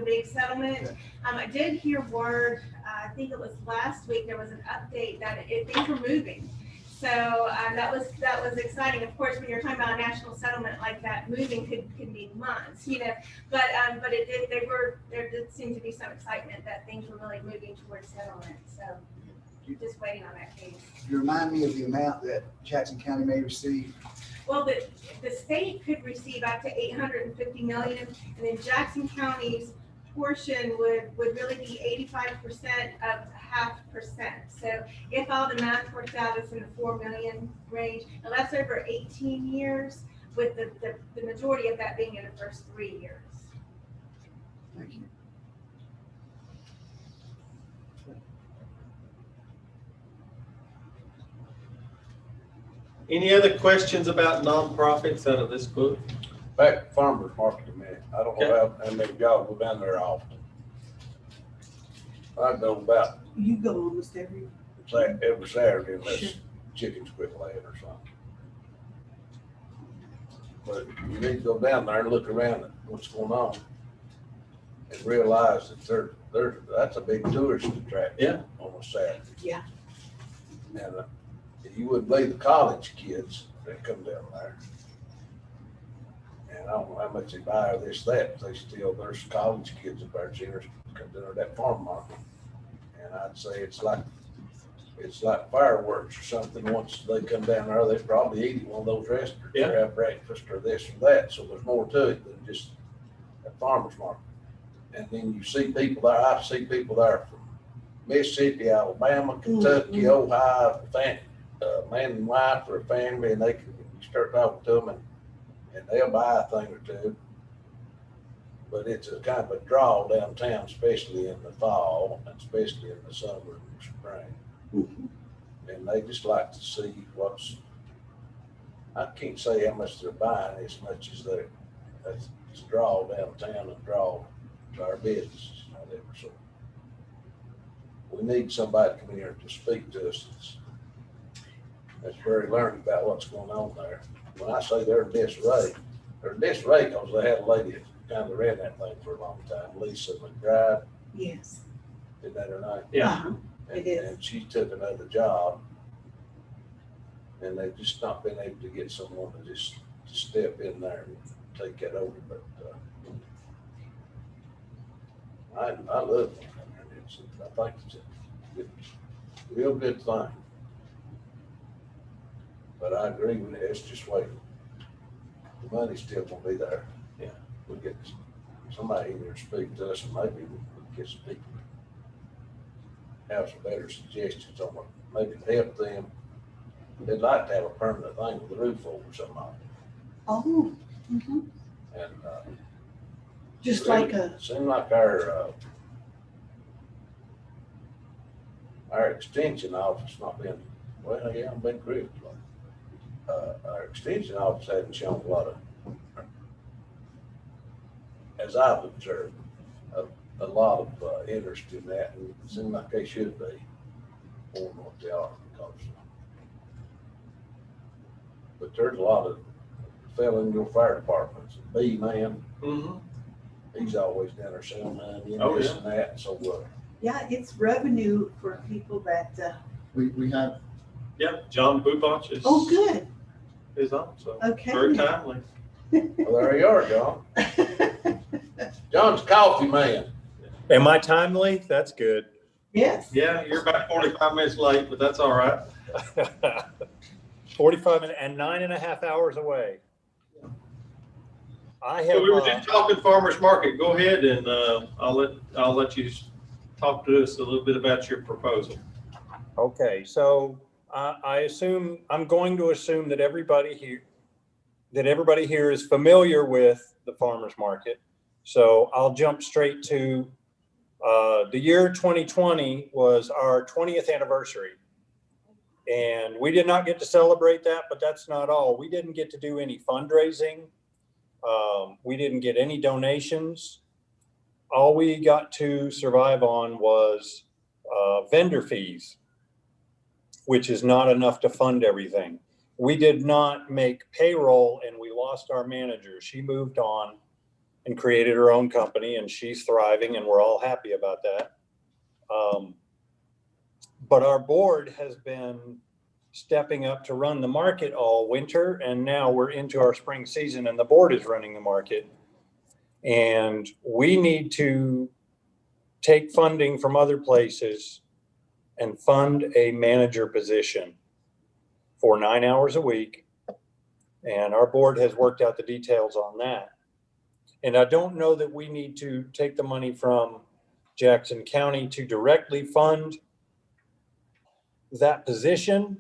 big settlement. Okay. I did hear word, I think it was last week, there was an update that things were moving. So that was exciting. Of course, when you're talking about a national settlement like that, moving could mean months, you know. But there did seem to be some excitement that things were really moving towards settlement. So just waiting on that case. You remind me of the amount that Jackson County may receive. Well, the state could receive up to 850 million, and then Jackson County's portion would really be 85% of 0.5%. So if all the math works out, it's in the 4 million range. Now that's over 18 years, with the majority of that being in the first 3 years. Thank you. Any other questions about nonprofits out of this book? Back to farmer's market a minute. I don't know how many of y'all go down there often. I go about You go almost every. every Saturday unless Sure. chickens quit laying or something. But you need to go down there and look around at what's going on and realize that that's a big tourist attraction on a Saturday. Yeah. And you wouldn't believe the college kids that come down there. And I don't know how much they buy or this, that, but there's college kids up there, that come down to that farm market. And I'd say it's like fireworks or something. Once they come down there, they probably eat at one of those restaurants or have breakfast or this or that. So there's more to it than just a farmer's market. And then you see people there. I see people there from Mississippi, Alabama, Kentucky, Ohio, man and wife or a family, and you start talking to them and they'll buy a thing or two. But it's a kind of a draw downtown, especially in the fall, and especially in the summer and spring. And they just like to see I can't say how much they're buying as much as it's draw downtown and draw to our business and whatever. So we need somebody to come in here to speak to us that's very learned about what's going on there. When I say they're in disarray because they had a lady that kind of ran that thing for a long time, Lisa McBride. Yes. Isn't that her name? Yeah. It is. And she took another job, and they've just not been able to get someone to just step in there and take that over. But I love it. I think it's a real good thing. But I agree with it. It's just waiting. the money's still gonna be there. Yeah. We get somebody in there to speak to us, and maybe we get some people to have some better suggestions on what maybe help them. They'd like to have a permanent thing with the roof over something, Oh, mhm. and, Just like a, seemed like our extension office not been, well, yeah, I've been critical. Our extension office hasn't shown a lot of, as I've observed, a lot of interest in that, and it seems like they should be more than what they are, because, but there's a lot of fellow in your fire departments, B man, Mm-hmm. he's always down there selling money and Oh, this yeah. and that, so, yeah, it's revenue for people that, We have, Yeah, John Bubach is. oh, good, Is on, so okay. very timely. well, there you are, John. John's coffee man. Am I timely? That's good. Yes. Yeah, you're about 45 minutes late, but that's all right. 45 minutes and 9.5 hours away. I have, So we were just talking farmer's market. Go ahead and I'll let you talk to us a little bit about your proposal. okay, so I'm going to assume that everybody here is familiar with the farmer's market. So I'll jump straight to, the year 2020 was our 20th anniversary. And we did not get to celebrate that, but that's not all. We didn't get to do any fundraising. We didn't get any donations. All we got to survive on was vendor fees, which is not enough to fund everything. We did not make payroll, and we lost our manager. She moved on and created her own company, and she's thriving, and we're all happy about that. But our board has been stepping up to run the market all winter, and now we're into our spring season, and the board is running the market. And we need to take funding from other places and fund a manager position for 9 hours a week. And our board has worked out the details on that. And I don't know that we need to take the money from Jackson County to directly fund that position.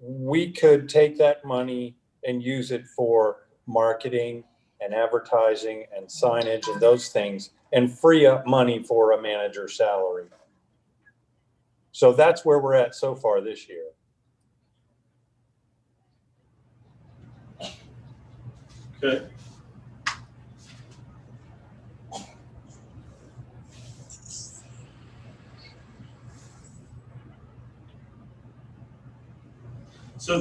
We could take that money and use it for marketing and advertising and signage and those things, and free up money for a manager's salary. So that's where we're at so far this year. Okay. So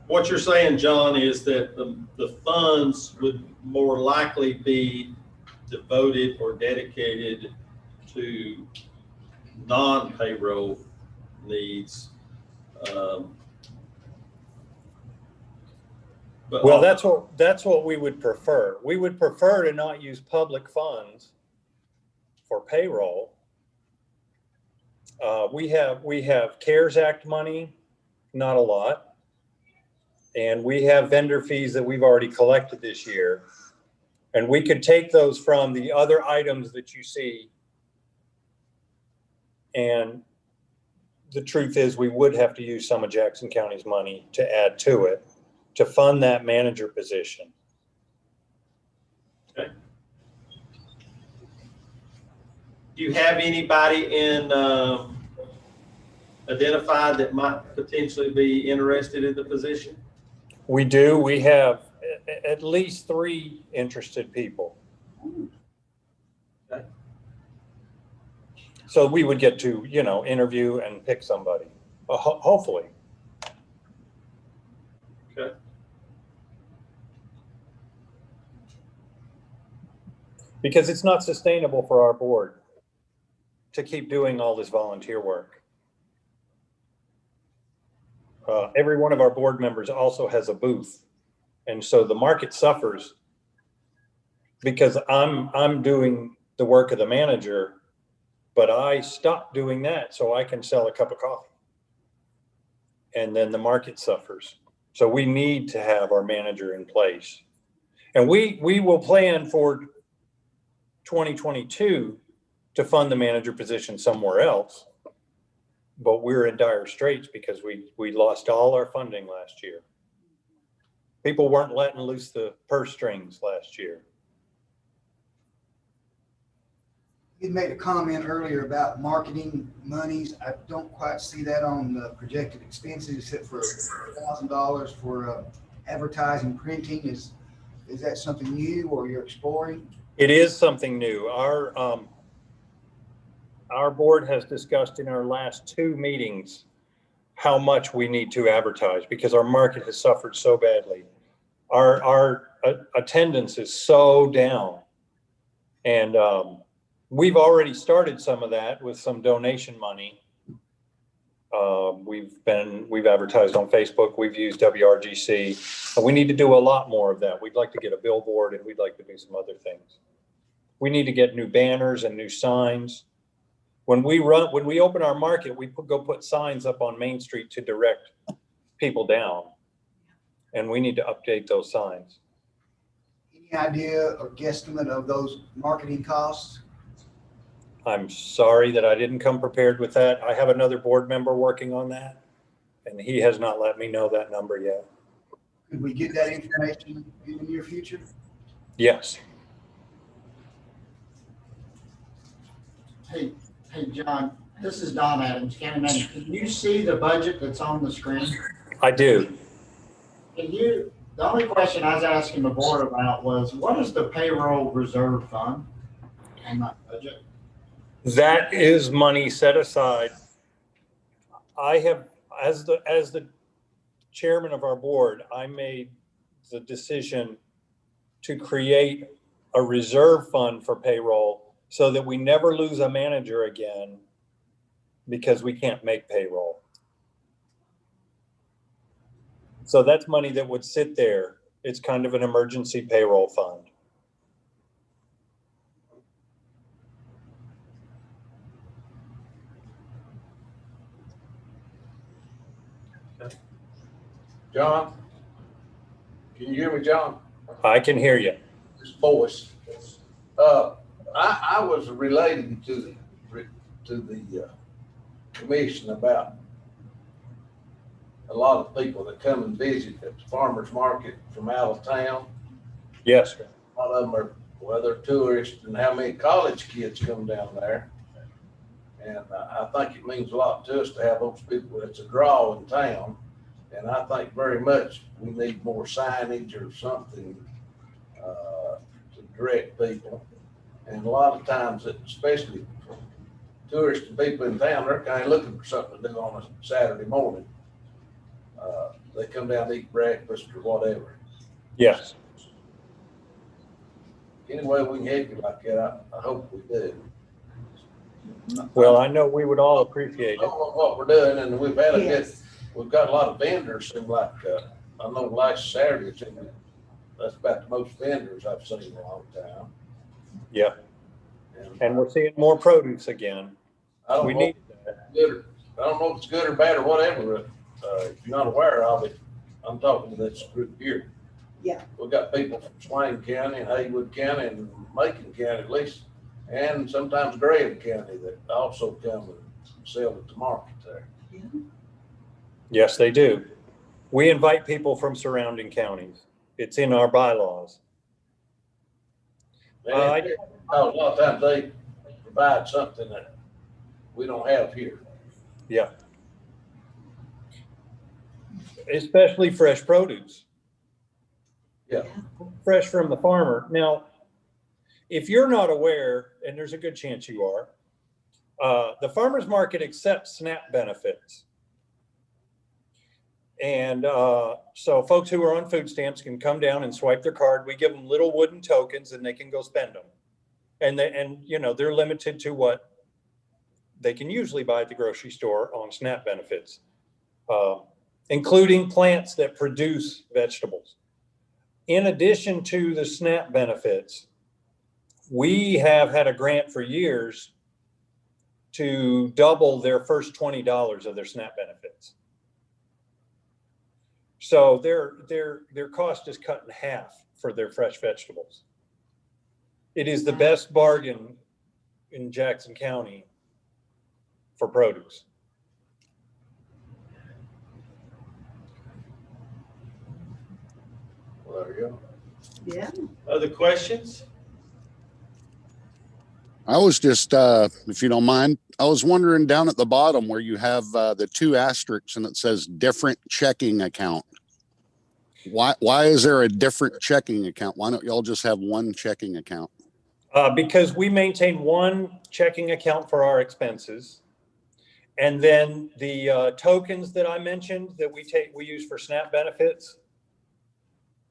what you're saying, John, is that the funds would more likely be devoted or dedicated to non-payroll needs. Well, that's what we would prefer. We would prefer to not use public funds for payroll. We have CARES Act money, not a lot. And we have vendor fees that we've already collected this year. And we could take those from the other items that you see. And the truth is, we would have to use some of Jackson County's money to add to it, to fund that manager position. Okay. Do you have anybody identified that might potentially be interested in the position? We do. We have at least 3 interested people. Okay. So we would get to, interview and pick somebody, hopefully. Okay. Because it's not sustainable for our board to keep doing all this volunteer work. Every one of our board members also has a booth. And so the market suffers because I'm doing the work of the manager, but I stopped doing that so I can sell a cup of coffee. And then the market suffers. So we need to have our manager in place And we will plan for 2022 to fund the manager position somewhere else. But we're in dire straits because we lost all our funding last year. People weren't letting loose the purse strings last year. You made a comment earlier about marketing monies. I don't quite see that on the projected expenses except for $1,000 for advertising, printing. Is that something new or you're exploring? It is something new. Our board has discussed in our last 2 meetings how much we need to advertise because our market has suffered so badly. Our attendance is so down. And we've already started some of that with some donation money. We've advertised on Facebook, we've used WRGC, and we need to do a lot more of that. We'd like to get a billboard and we'd like to do some other things. We need to get new banners and new signs. When we open our market, we go put signs up on Main Street to direct people down. And we need to update those signs. Any idea or guesstimate of those marketing costs? I'm sorry that I didn't come prepared with that. I have another board member working on that, and he has not let me know that number yet. Could we get that information in the near future? Yes. Hey, John, this is Don Adams, County Manager. Can you see the budget that's on the screen? I do. The only question I was asking the board about was, what is the payroll reserve fund on that budget? That is money set aside. I have, as the chairman of our board, I made the decision to create a reserve fund for payroll so that we never lose a manager again because we can't make payroll. So that's money that would sit there. It's kind of an emergency payroll fund. John, can you hear me, John? I can hear you. This voice. I was relating to the commission about a lot of people that come and visit at the farmer's market from out of town. Yes. A lot of them are, well, they're tourists, and how many college kids come down there. And I think it means a lot to us to have those people. It's a draw in town. And I think very much we need more signage or something to direct people. And a lot of times, especially tourists and people in town, they're kind of looking for something to do on a Saturday morning. They come down to eat breakfast or whatever. Yes. Any way we can help you like that, I hope we do. Well, I know we would all appreciate I it. don't know what we're doing, and we've had Yes. we've got a lot of vendors, seem like, I know last Saturday, that's about the most vendors I've seen in a long time. Yeah. And And we're seeing more produce again. I don't We know need if that. it's good or, I don't know if it's good or bad or whatever, if you're not aware of it, I'm talking to this group here. Yeah. We've got people from Swain County and Haywood County and Macon County at least, and sometimes Graham County that also come and sell at the market there. Yes, they do. We invite people from surrounding counties. It's in our bylaws. And a lot of times they provide something that we don't have here. Yeah. Especially fresh produce. Yeah. Fresh from the farmer. Now, if you're not aware, and there's a good chance you are, the farmer's market accepts SNAP benefits. And so folks who are on food stamps can come down and swipe their card. We give them little wooden tokens and they can go spend them. And you know, they're limited to what they can usually buy at the grocery store on SNAP benefits, including plants that produce vegetables. In addition to the SNAP benefits, we have had a grant for years to double their first $20 of their SNAP benefits. So their cost is cut in half for their fresh vegetables. It is the best bargain in Jackson County for produce. Well, there you go. Yeah. Other questions? I was just, if you don't mind, I was wondering down at the bottom where you have the 2 asterisks and it says different checking account. Why is there a different checking account? Why don't y'all just have one checking account? Because we maintain one checking account for our expenses. And then the tokens that I mentioned that we use for SNAP benefits,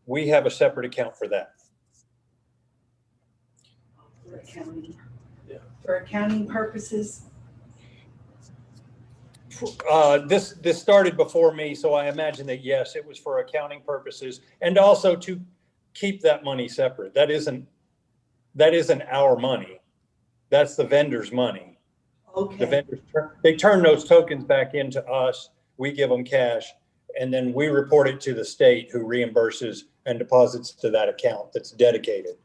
we have a separate account for that. For accounting. Yeah. For accounting purposes. This started before me, so I imagine that yes, it was for accounting purposes and also to keep that money separate. That isn't our money. That's the vendor's money. Okay. The vendors they turn those tokens back into us. We give them cash, and then we report it to the state, who reimburses and deposits to that account that's dedicated.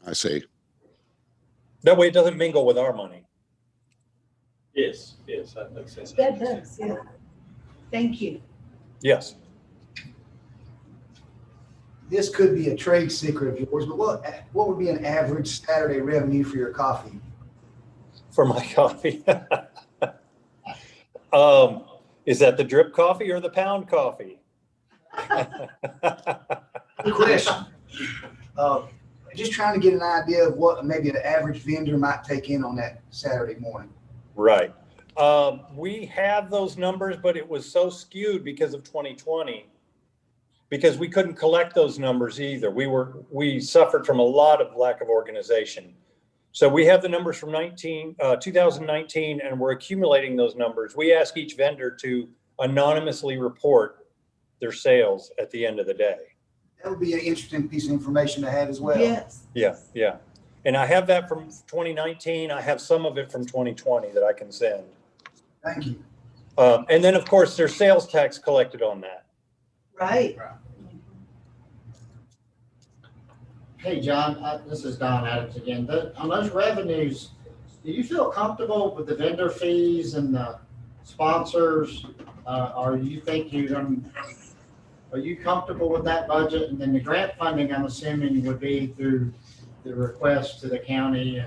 I see. That way, it doesn't mingle with our money. Yes, that makes sense. That does, yeah. Thank you. Yes. This could be a trade secret of yours, but what would be an average Saturday revenue for your coffee? For my coffee. Is that the drip coffee or the pound coffee? Good question. Just trying to get an idea of what maybe an average vendor might take in on that Saturday morning. Right. We have those numbers, but it was so skewed because of 2020, because we couldn't collect those numbers either. We suffered from a lot of lack of organization. So we have the numbers from 2019, and we're accumulating those numbers. We ask each vendor to anonymously report their sales at the end of the day. That would be an interesting piece of information to have as well. Yes. Yeah. And I have that from 2019. I have some of it from 2020 that I can send. Thank you. And then, of course, there's sales tax collected on that. Right. Hey, John, this is Don Adams again. On those revenues, do you feel comfortable with the vendor fees and the sponsors? Or you think are you comfortable with that budget? And then the grant funding, I'm assuming, would be through the request to the county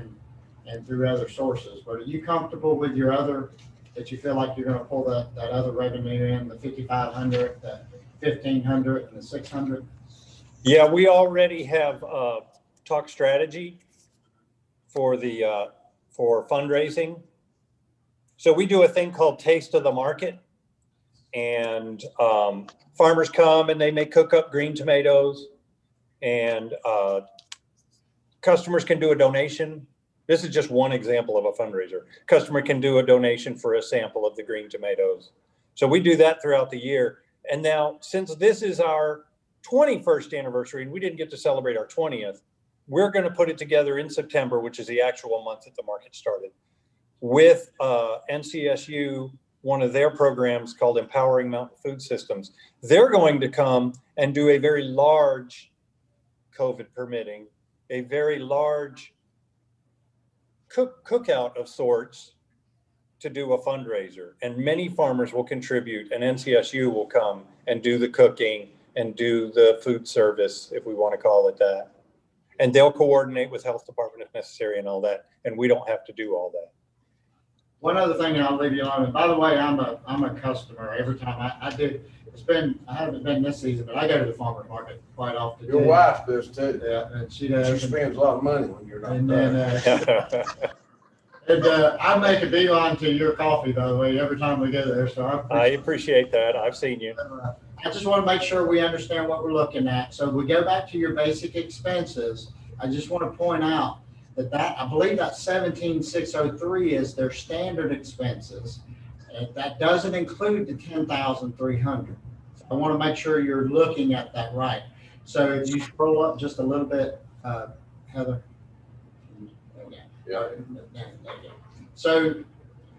and through other sources. But are you comfortable with your other, that you feel like you're gonna pull that other revenue in, the 5,500, the 1,500, and the 600? Yeah, we already have talk strategy for fundraising. So we do a thing called Taste of the Market, and farmers come and they may cook up green tomatoes, and customers can do a donation. This is just one example of a fundraiser. Customer can do a donation for a sample of the green tomatoes. So we do that throughout the year. And now, since this is our 21st anniversary and we didn't get to celebrate our 20th, we're going to put it together in September, which is the actual month that the market started, with NCSU, one of their programs called Empowering Mountain Food Systems. They're going to come and do a very large, COVID permitting, a very large cookout of sorts to do a fundraiser. And many farmers will contribute, and NCSU will come and do the cooking and do the food service, if we want to call it that. And they'll coordinate with health department if necessary and all that. And we don't have to do all that. One other thing, and I'll leave you alone. And by the way, I'm a customer every time I do. I haven't been this season, but I go to the farmer's market quite often. Your wife does too. Yeah, and she She does. spends a lot of money when you're not And there. then, I make a beeline to your coffee, by the way, every time we go there. So I appreciate that. I've seen you. I just want to make sure we understand what we're looking at. So we go back to your basic expenses. I just want to point out that I believe that 17,603 is their standard expenses. And that doesn't include the 10,300. I want to make sure you're looking at that right. So if you scroll up just a little bit, Heather. Yeah. So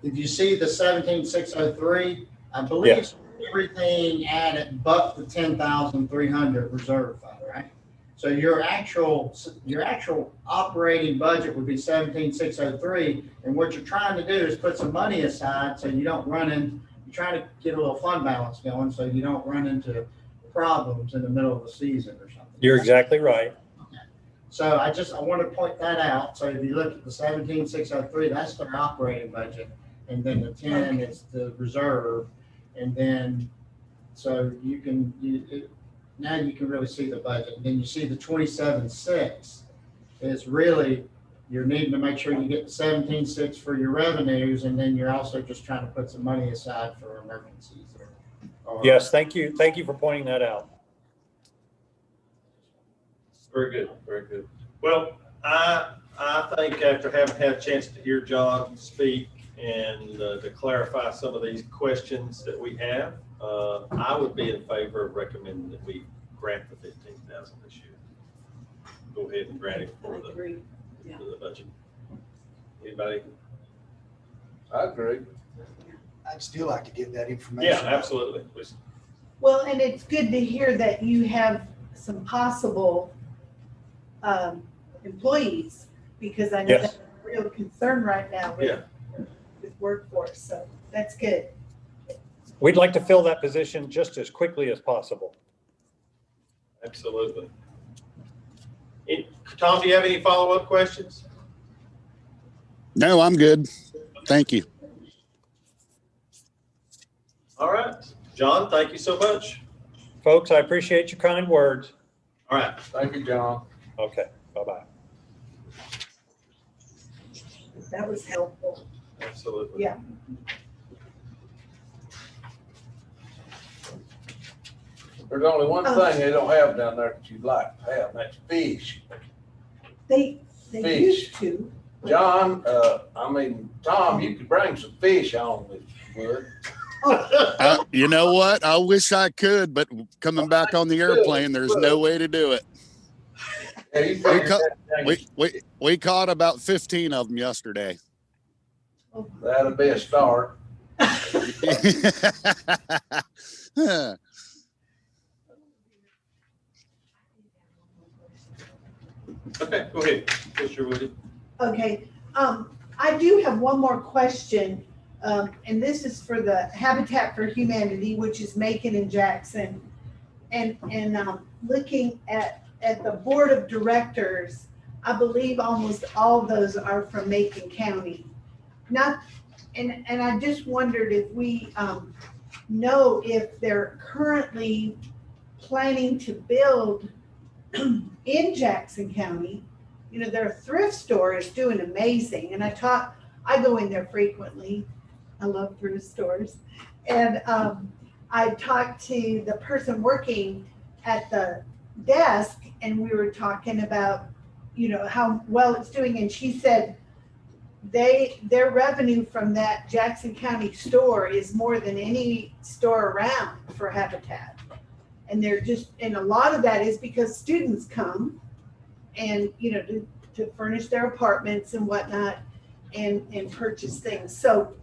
if you see the 17,603, I believe Yes. everything added but the 10,300 reserve fund, right? So your actual operating budget would be 17,603, and what you're trying to do is put some money aside so you don't run in, you're trying to get a little fund balance going so you don't run into problems in the middle of the season or something. You're exactly right. So I want to point that out. So if you look at the 17,603, that's their operating budget. And then the 10 is the reserve. And then, so you can, now you can really see the budget. And then you see the 27,6 is really, you're needing to make sure you get the 17,6 for your revenues. And then you're also just trying to put some money aside for emergencies. Yes, thank you. Thank you for pointing that out. Very good, very good. Well, I think after having had a chance to hear John speak and to clarify some of these questions that we have, I would be in favor of recommending that we grant the 15,000 this year. Go ahead and grant it for the budget. Anybody? I agree. I'd still like to get that information. Yeah, absolutely. Please. Well, and it's good to hear that you have some possible employees, because I know Yes. that's a real concern right now with workforce, so that's good. We'd like to fill that position just as quickly as possible. Absolutely. Tom, do you have any follow-up questions? No, I'm good. Thank you. All right. John, thank you so much. Folks, I appreciate your kind words. All right. Thank you, John. Okay, bye-bye. That was helpful. Absolutely. Yeah. There's only one thing they don't have down there that you'd like to have, and that's fish. They Fish. used to. John, Tom, you could bring some fish on if you would. You know what? I wish I could, but coming back on the airplane, there's no way to do it. Yeah, you figured We caught about 15 of them yesterday. that'd be a start. Okay, go ahead. Mr. Woody. Okay, I do have one more question, and this is for the Habitat for Humanity, which is Macon and Jackson. And looking at the board of directors, I believe almost all of those are from Macon County. And I just wondered if we know if they're currently planning to build in Jackson County. You know, their thrift store is doing amazing, and I go in there frequently. I love thrift stores. And I talked to the person working at the desk, and we were talking about, you know, how well it's doing, and she said their revenue from that Jackson County store is more than any store around for Habitat. And and a lot of that is because students come and, you know, to furnish their apartments and whatnot and purchase things. So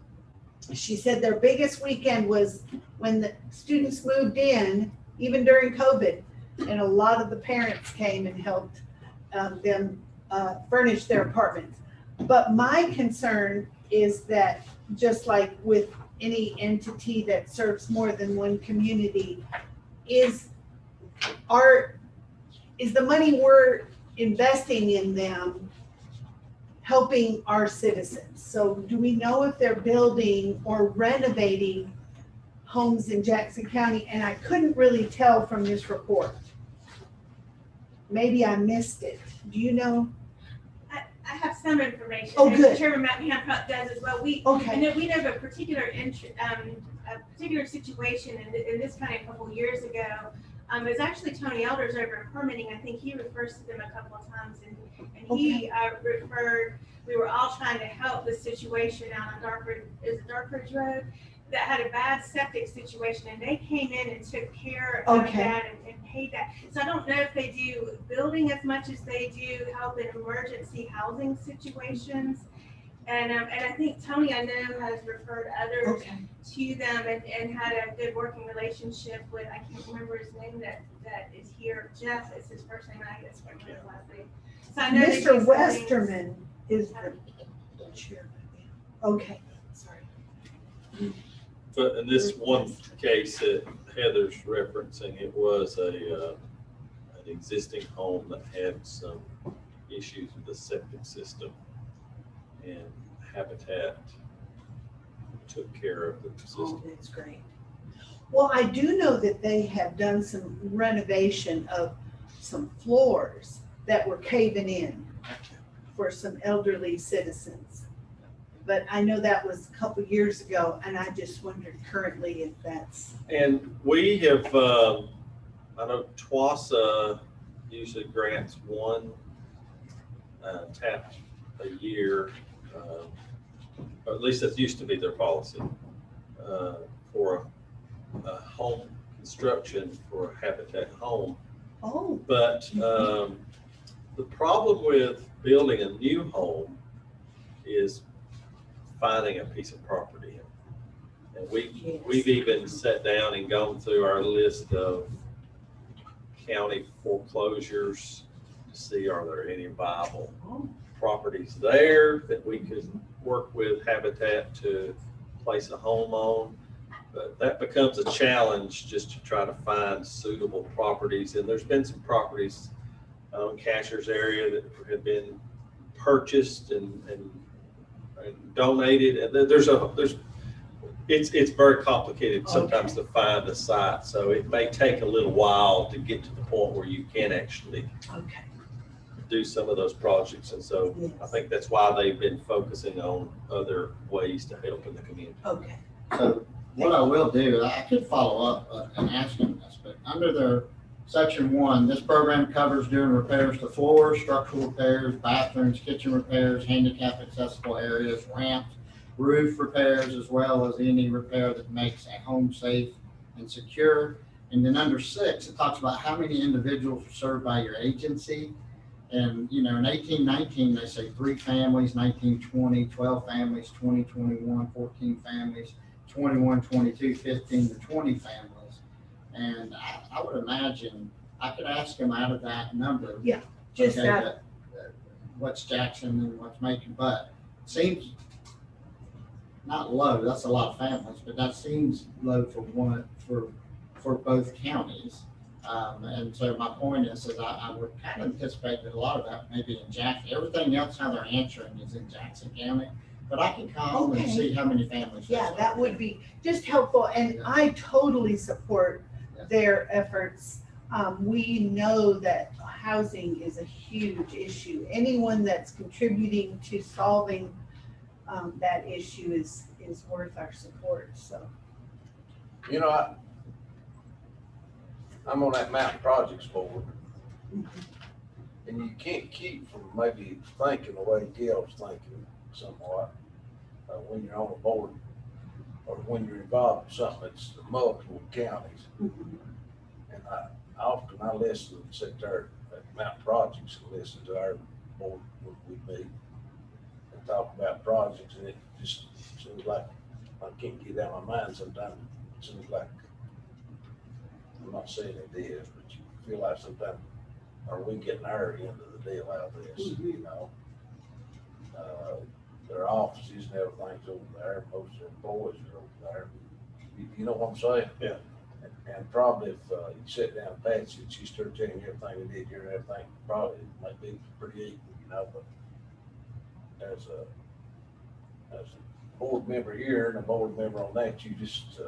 she said their biggest weekend was when the students moved in, even during COVID, and a lot of the parents came and helped them furnish their apartments. But my concern is that, just like with any entity that serves more than one community, is the money we're investing in them helping our citizens? So do we know if they're building or renovating homes in Jackson County? And I couldn't really tell from this report. Maybe I missed it. Do you know? I have some information. Oh, good. Chairman Matt Hancock does as well. We know of a particular situation in this county a couple years ago. It was actually Tony Elders over in permitting. I think he refers to them a couple of times, and he referred. We were all trying to help the situation out on Darkridge Road that had a bad septic situation, and they came in and took care of that and paid that. So I don't know if they do building as much as they do help in emergency housing situations. And I think Tony, I know, has referred others Okay. to them and had a good working relationship with, I can't remember his name that is here. Jeff is his first name, I guess, from his last name. So I know they do Mr. some things. Westerman is the chairman. Okay, sorry. But in this one case that Heather's referencing, it was an existing home that had some issues with the septic system, and Habitat took care of the Oh, system. that's great. Well, I do know that they have done some renovation of some floors that were caving in for some elderly citizens. But I know that was a couple years ago, and I just wondered currently if that's. And we have, I know TWASA usually grants one tap a year, or at least that used to be their policy, for a home construction for a Habitat home. Oh. But the problem with building a new home is finding a piece of property. And we've even sat down and gone through our list of county foreclosures to see, are there any viable properties there that we could work with Habitat to place a home on. But that becomes a challenge just to try to find suitable properties. And there's been some properties in Casher's area that have been purchased and donated. And it's very complicated sometimes to find a site. So it may take a little while to get to the point where you can actually do some of those projects. And so I think that's why they've been focusing on other ways to help in the community. Okay. So what I will do, I could follow up and ask them this, but under their section 1, this program covers doing repairs to floors, structural repairs, bathrooms, kitchen repairs, handicap accessible areas, ramps, roof repairs, as well as any repair that makes a home safe and secure. And then under 6, it talks about how many individuals are served by your agency. And, in 1819, they say 3 families, 1920, 12 families, 2021, 14 families, 21, 22, 15 to 20 families. And I would imagine, I could ask them out of that number. Yeah, just okay, that. What's Jackson and what's Macon, but it seems not low, that's a lot of families, but that seems low for both counties. And so my point is I would kind of anticipate that a lot of that may be in Jackson. Everything else, how they're answering is in Jackson County, but I can call them and see how many families. Yeah, that would be just helpful, and I totally support their efforts. We know that housing is a huge issue. Anyone that's contributing to solving that issue is worth our support, so. I'm on that Mountain Projects Board, and you can't keep from maybe thinking the way Gail's thinking somewhat when you're on a board or when you're involved in something that's multiple counties. And I listen, sit there at Mountain Projects and listen to our board when we meet and talk about projects, and it just seems like I can't get out of my mind sometimes. It seems like, I'm not saying it is, but you feel like sometimes, are we getting our end of the deal out of this, their offices and everything's over there, most of their employees are over there. You know what I'm saying? Yeah. And probably if you sit down and Patsy and she started telling you everything we did here and everything, probably it might be pretty equal, but as a board member here and a board member on that, you just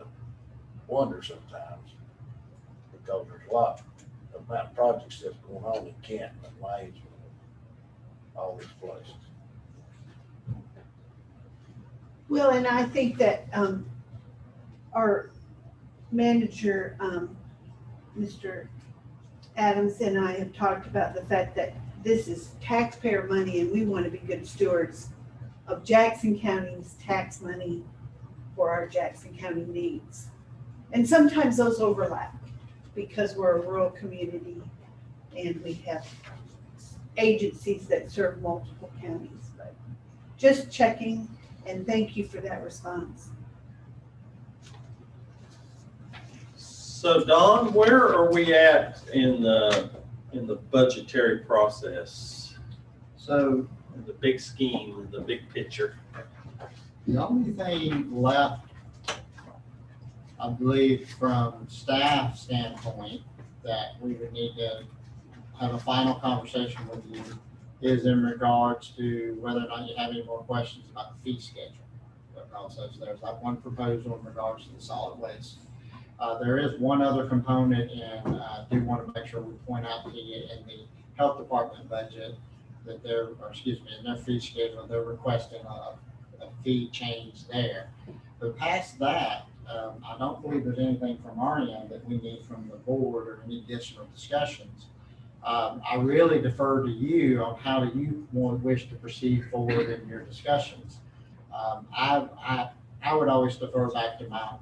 wonder sometimes, because there's a lot of Mountain Project stuff going on in Canton and Waynesville, all these places. Well, and I think that our manager, Mr. Adams, and I have talked about the fact that this is taxpayer money and we want to be good stewards of Jackson County's tax money for our Jackson County needs. And sometimes those overlap because we're a rural community and we have agencies that serve multiple counties. But just checking, and thank you for that response. So Don, where are we at in the budgetary process? So The big scheme, the big picture? the only thing left, I believe, from staff standpoint, that we would need to have a final conversation with you is in regards to whether or not you have any more questions about the fee schedule. Because there's like one proposal in regards to the solid waste. There is one other component, and I do want to make sure we point out to you in the health department budget that in their fee schedule, they're requesting a fee change there. But past that, I don't believe there's anything from our end that we need from the board or any additional discussions. I really defer to you on how do you wish to proceed forward in your discussions. I would always defer back to my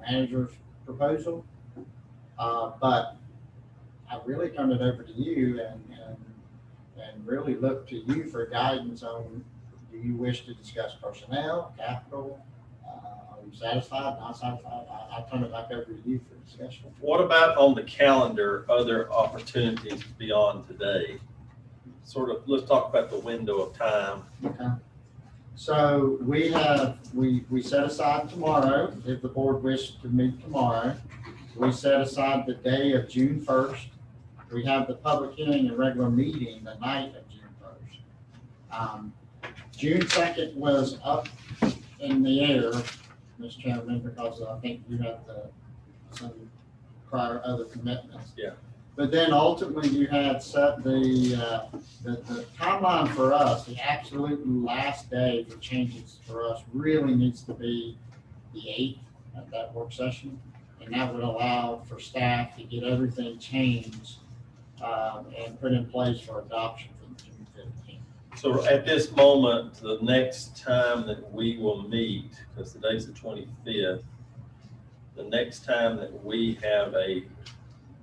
manager's proposal, but I really turn it over to you and really look to you for guidance on, do you wish to discuss personnel, capital? Are you satisfied, not satisfied? I turn it back over to you for discussion. What about on the calendar, other opportunities beyond today? Sort of, let's talk about the window of time. Okay. So we set aside tomorrow, if the board wishes to meet tomorrow. We set aside the day of June 1st. We have the public hearing and regular meeting the night of June 1st. June 2nd was up in the air, Mr. Chairman, because I think you had some prior other commitments. Yeah. But then ultimately you had set the timeline for us, the absolute last day for changes for us really needs to be the 8th at that work session. And that would allow for staff to get everything changed and put in place for adoption for June 15th. So at this moment, the next time that we will meet, because today's the 25th, the next time that we have a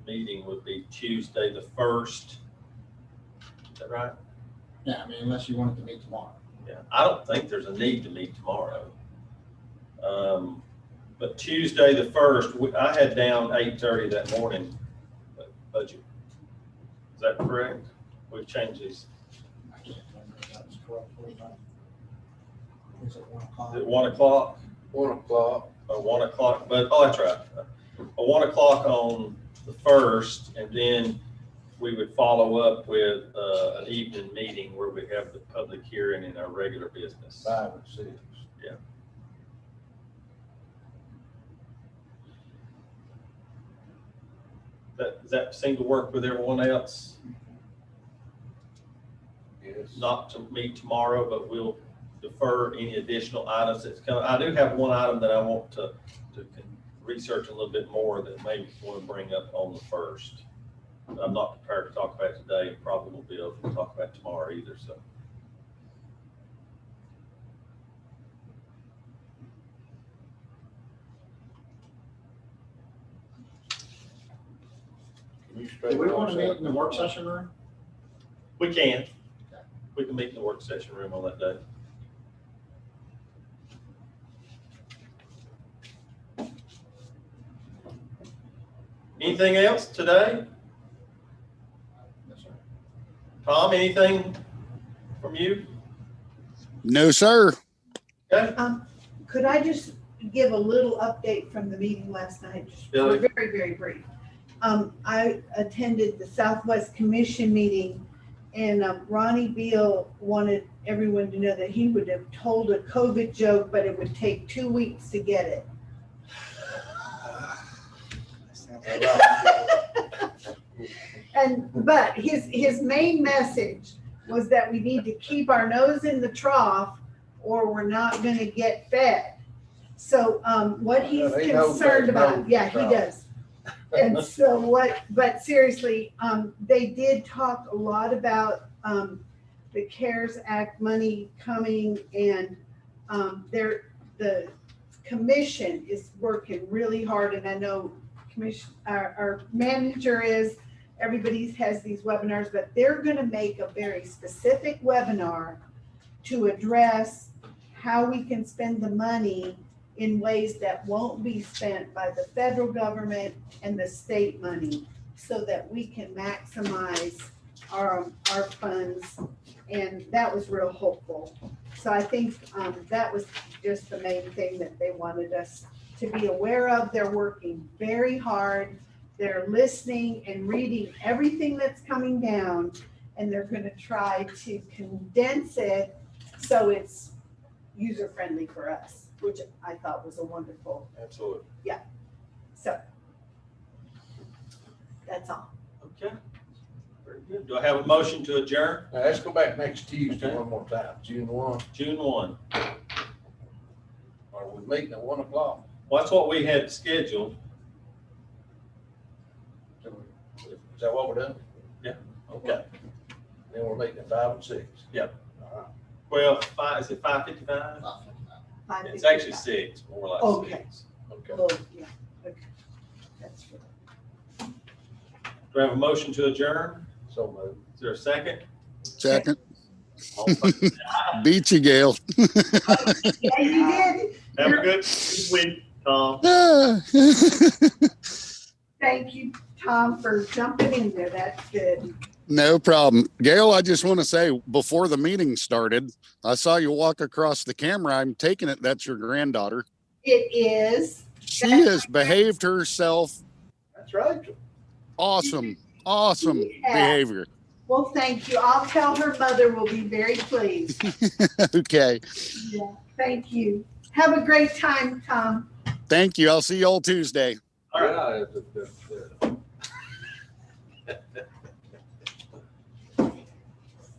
meeting would be Tuesday the 1st. Is that right? Yeah, I mean, unless you wanted to meet tomorrow. Yeah, I don't think there's a need to meet tomorrow. But Tuesday the 1st, I had down 8:30 that morning budget. Is that correct? We've changed these. I can't remember if that was 12:45. Was it 1 o'clock? Is it 1 o'clock? 1 o'clock. Or 1 o'clock, but, oh, that's right. 1 o'clock on the 1st, and then we would follow up with an evening meeting where we have the public hearing in our regular business. 5 and 6. Yeah. Does that seem to work with everyone else? Yes. Not to meet tomorrow, but we'll defer any additional items that's coming. I do have one item that I want to research a little bit more that maybe want to bring up on the 1st. I'm not prepared to talk about today. Probably won't be able to talk about tomorrow either. So. Do we want to meet in the work session room? We can. We can meet in the work session room on that day. Anything else today? Yes, sir. Tom, anything from you? No, sir. Okay. Could I just give a little update from the meeting last night? Just Billy. very, very brief. I attended the Southwest Commission meeting, and Ronnie Beal wanted everyone to know that he would have told a COVID joke, but it would take 2 weeks to get it. But his main message was that we need to keep our nose in the trough or we're not gonna get fed. So, what he's He knows concerned that, about, knows yeah, the he trough. does. And so but seriously, they did talk a lot about, the CARES Act money coming, and, the commission is working really hard, and I know our manager is, everybody has these webinars, but they're gonna make a very specific webinar to address how we can spend the money in ways that won't be spent by the federal government and the state money, so that we can maximize our funds. And that was real hopeful. So I think that was just the main thing that they wanted us to be aware of. They're working very hard. They're listening and reading everything that's coming down, and they're going to try to condense it so it's user-friendly for us, which I thought was a wonderful. Absolutely. So that's all. Okay. Very good. Do I have a motion to adjourn? Now, let's go back next Tuesday Okay. one more time, June 1. June 1. Are we meeting at 1 o'clock? Well, that's what we had scheduled. Is that what we're doing? Okay. Then we're meeting at 5 and 6. Yep. All right. Well, is it 5:55? 5:55. It's actually 6, more like Okay. 6. Okay. Oh, yeah, okay. That's good. Do I have a motion to adjourn? So moved. Is there a second? Second. All in favor, say aye. Beat you, Gail. Yeah, you did. Have a good week, Tom. Thank you, Tom, for jumping in there. That's good. No problem. Gail, I just want to say, before the meeting started, I saw you walk across the camera. I'm taking it that's your granddaughter. It is. She has behaved herself. That's Rachel. Awesome Yeah. behavior. Well, thank you. I'll tell her mother will be very pleased. Okay. Yeah, thank you. Have a great time, Tom. Thank you. I'll see you all Tuesday. All right. Yeah,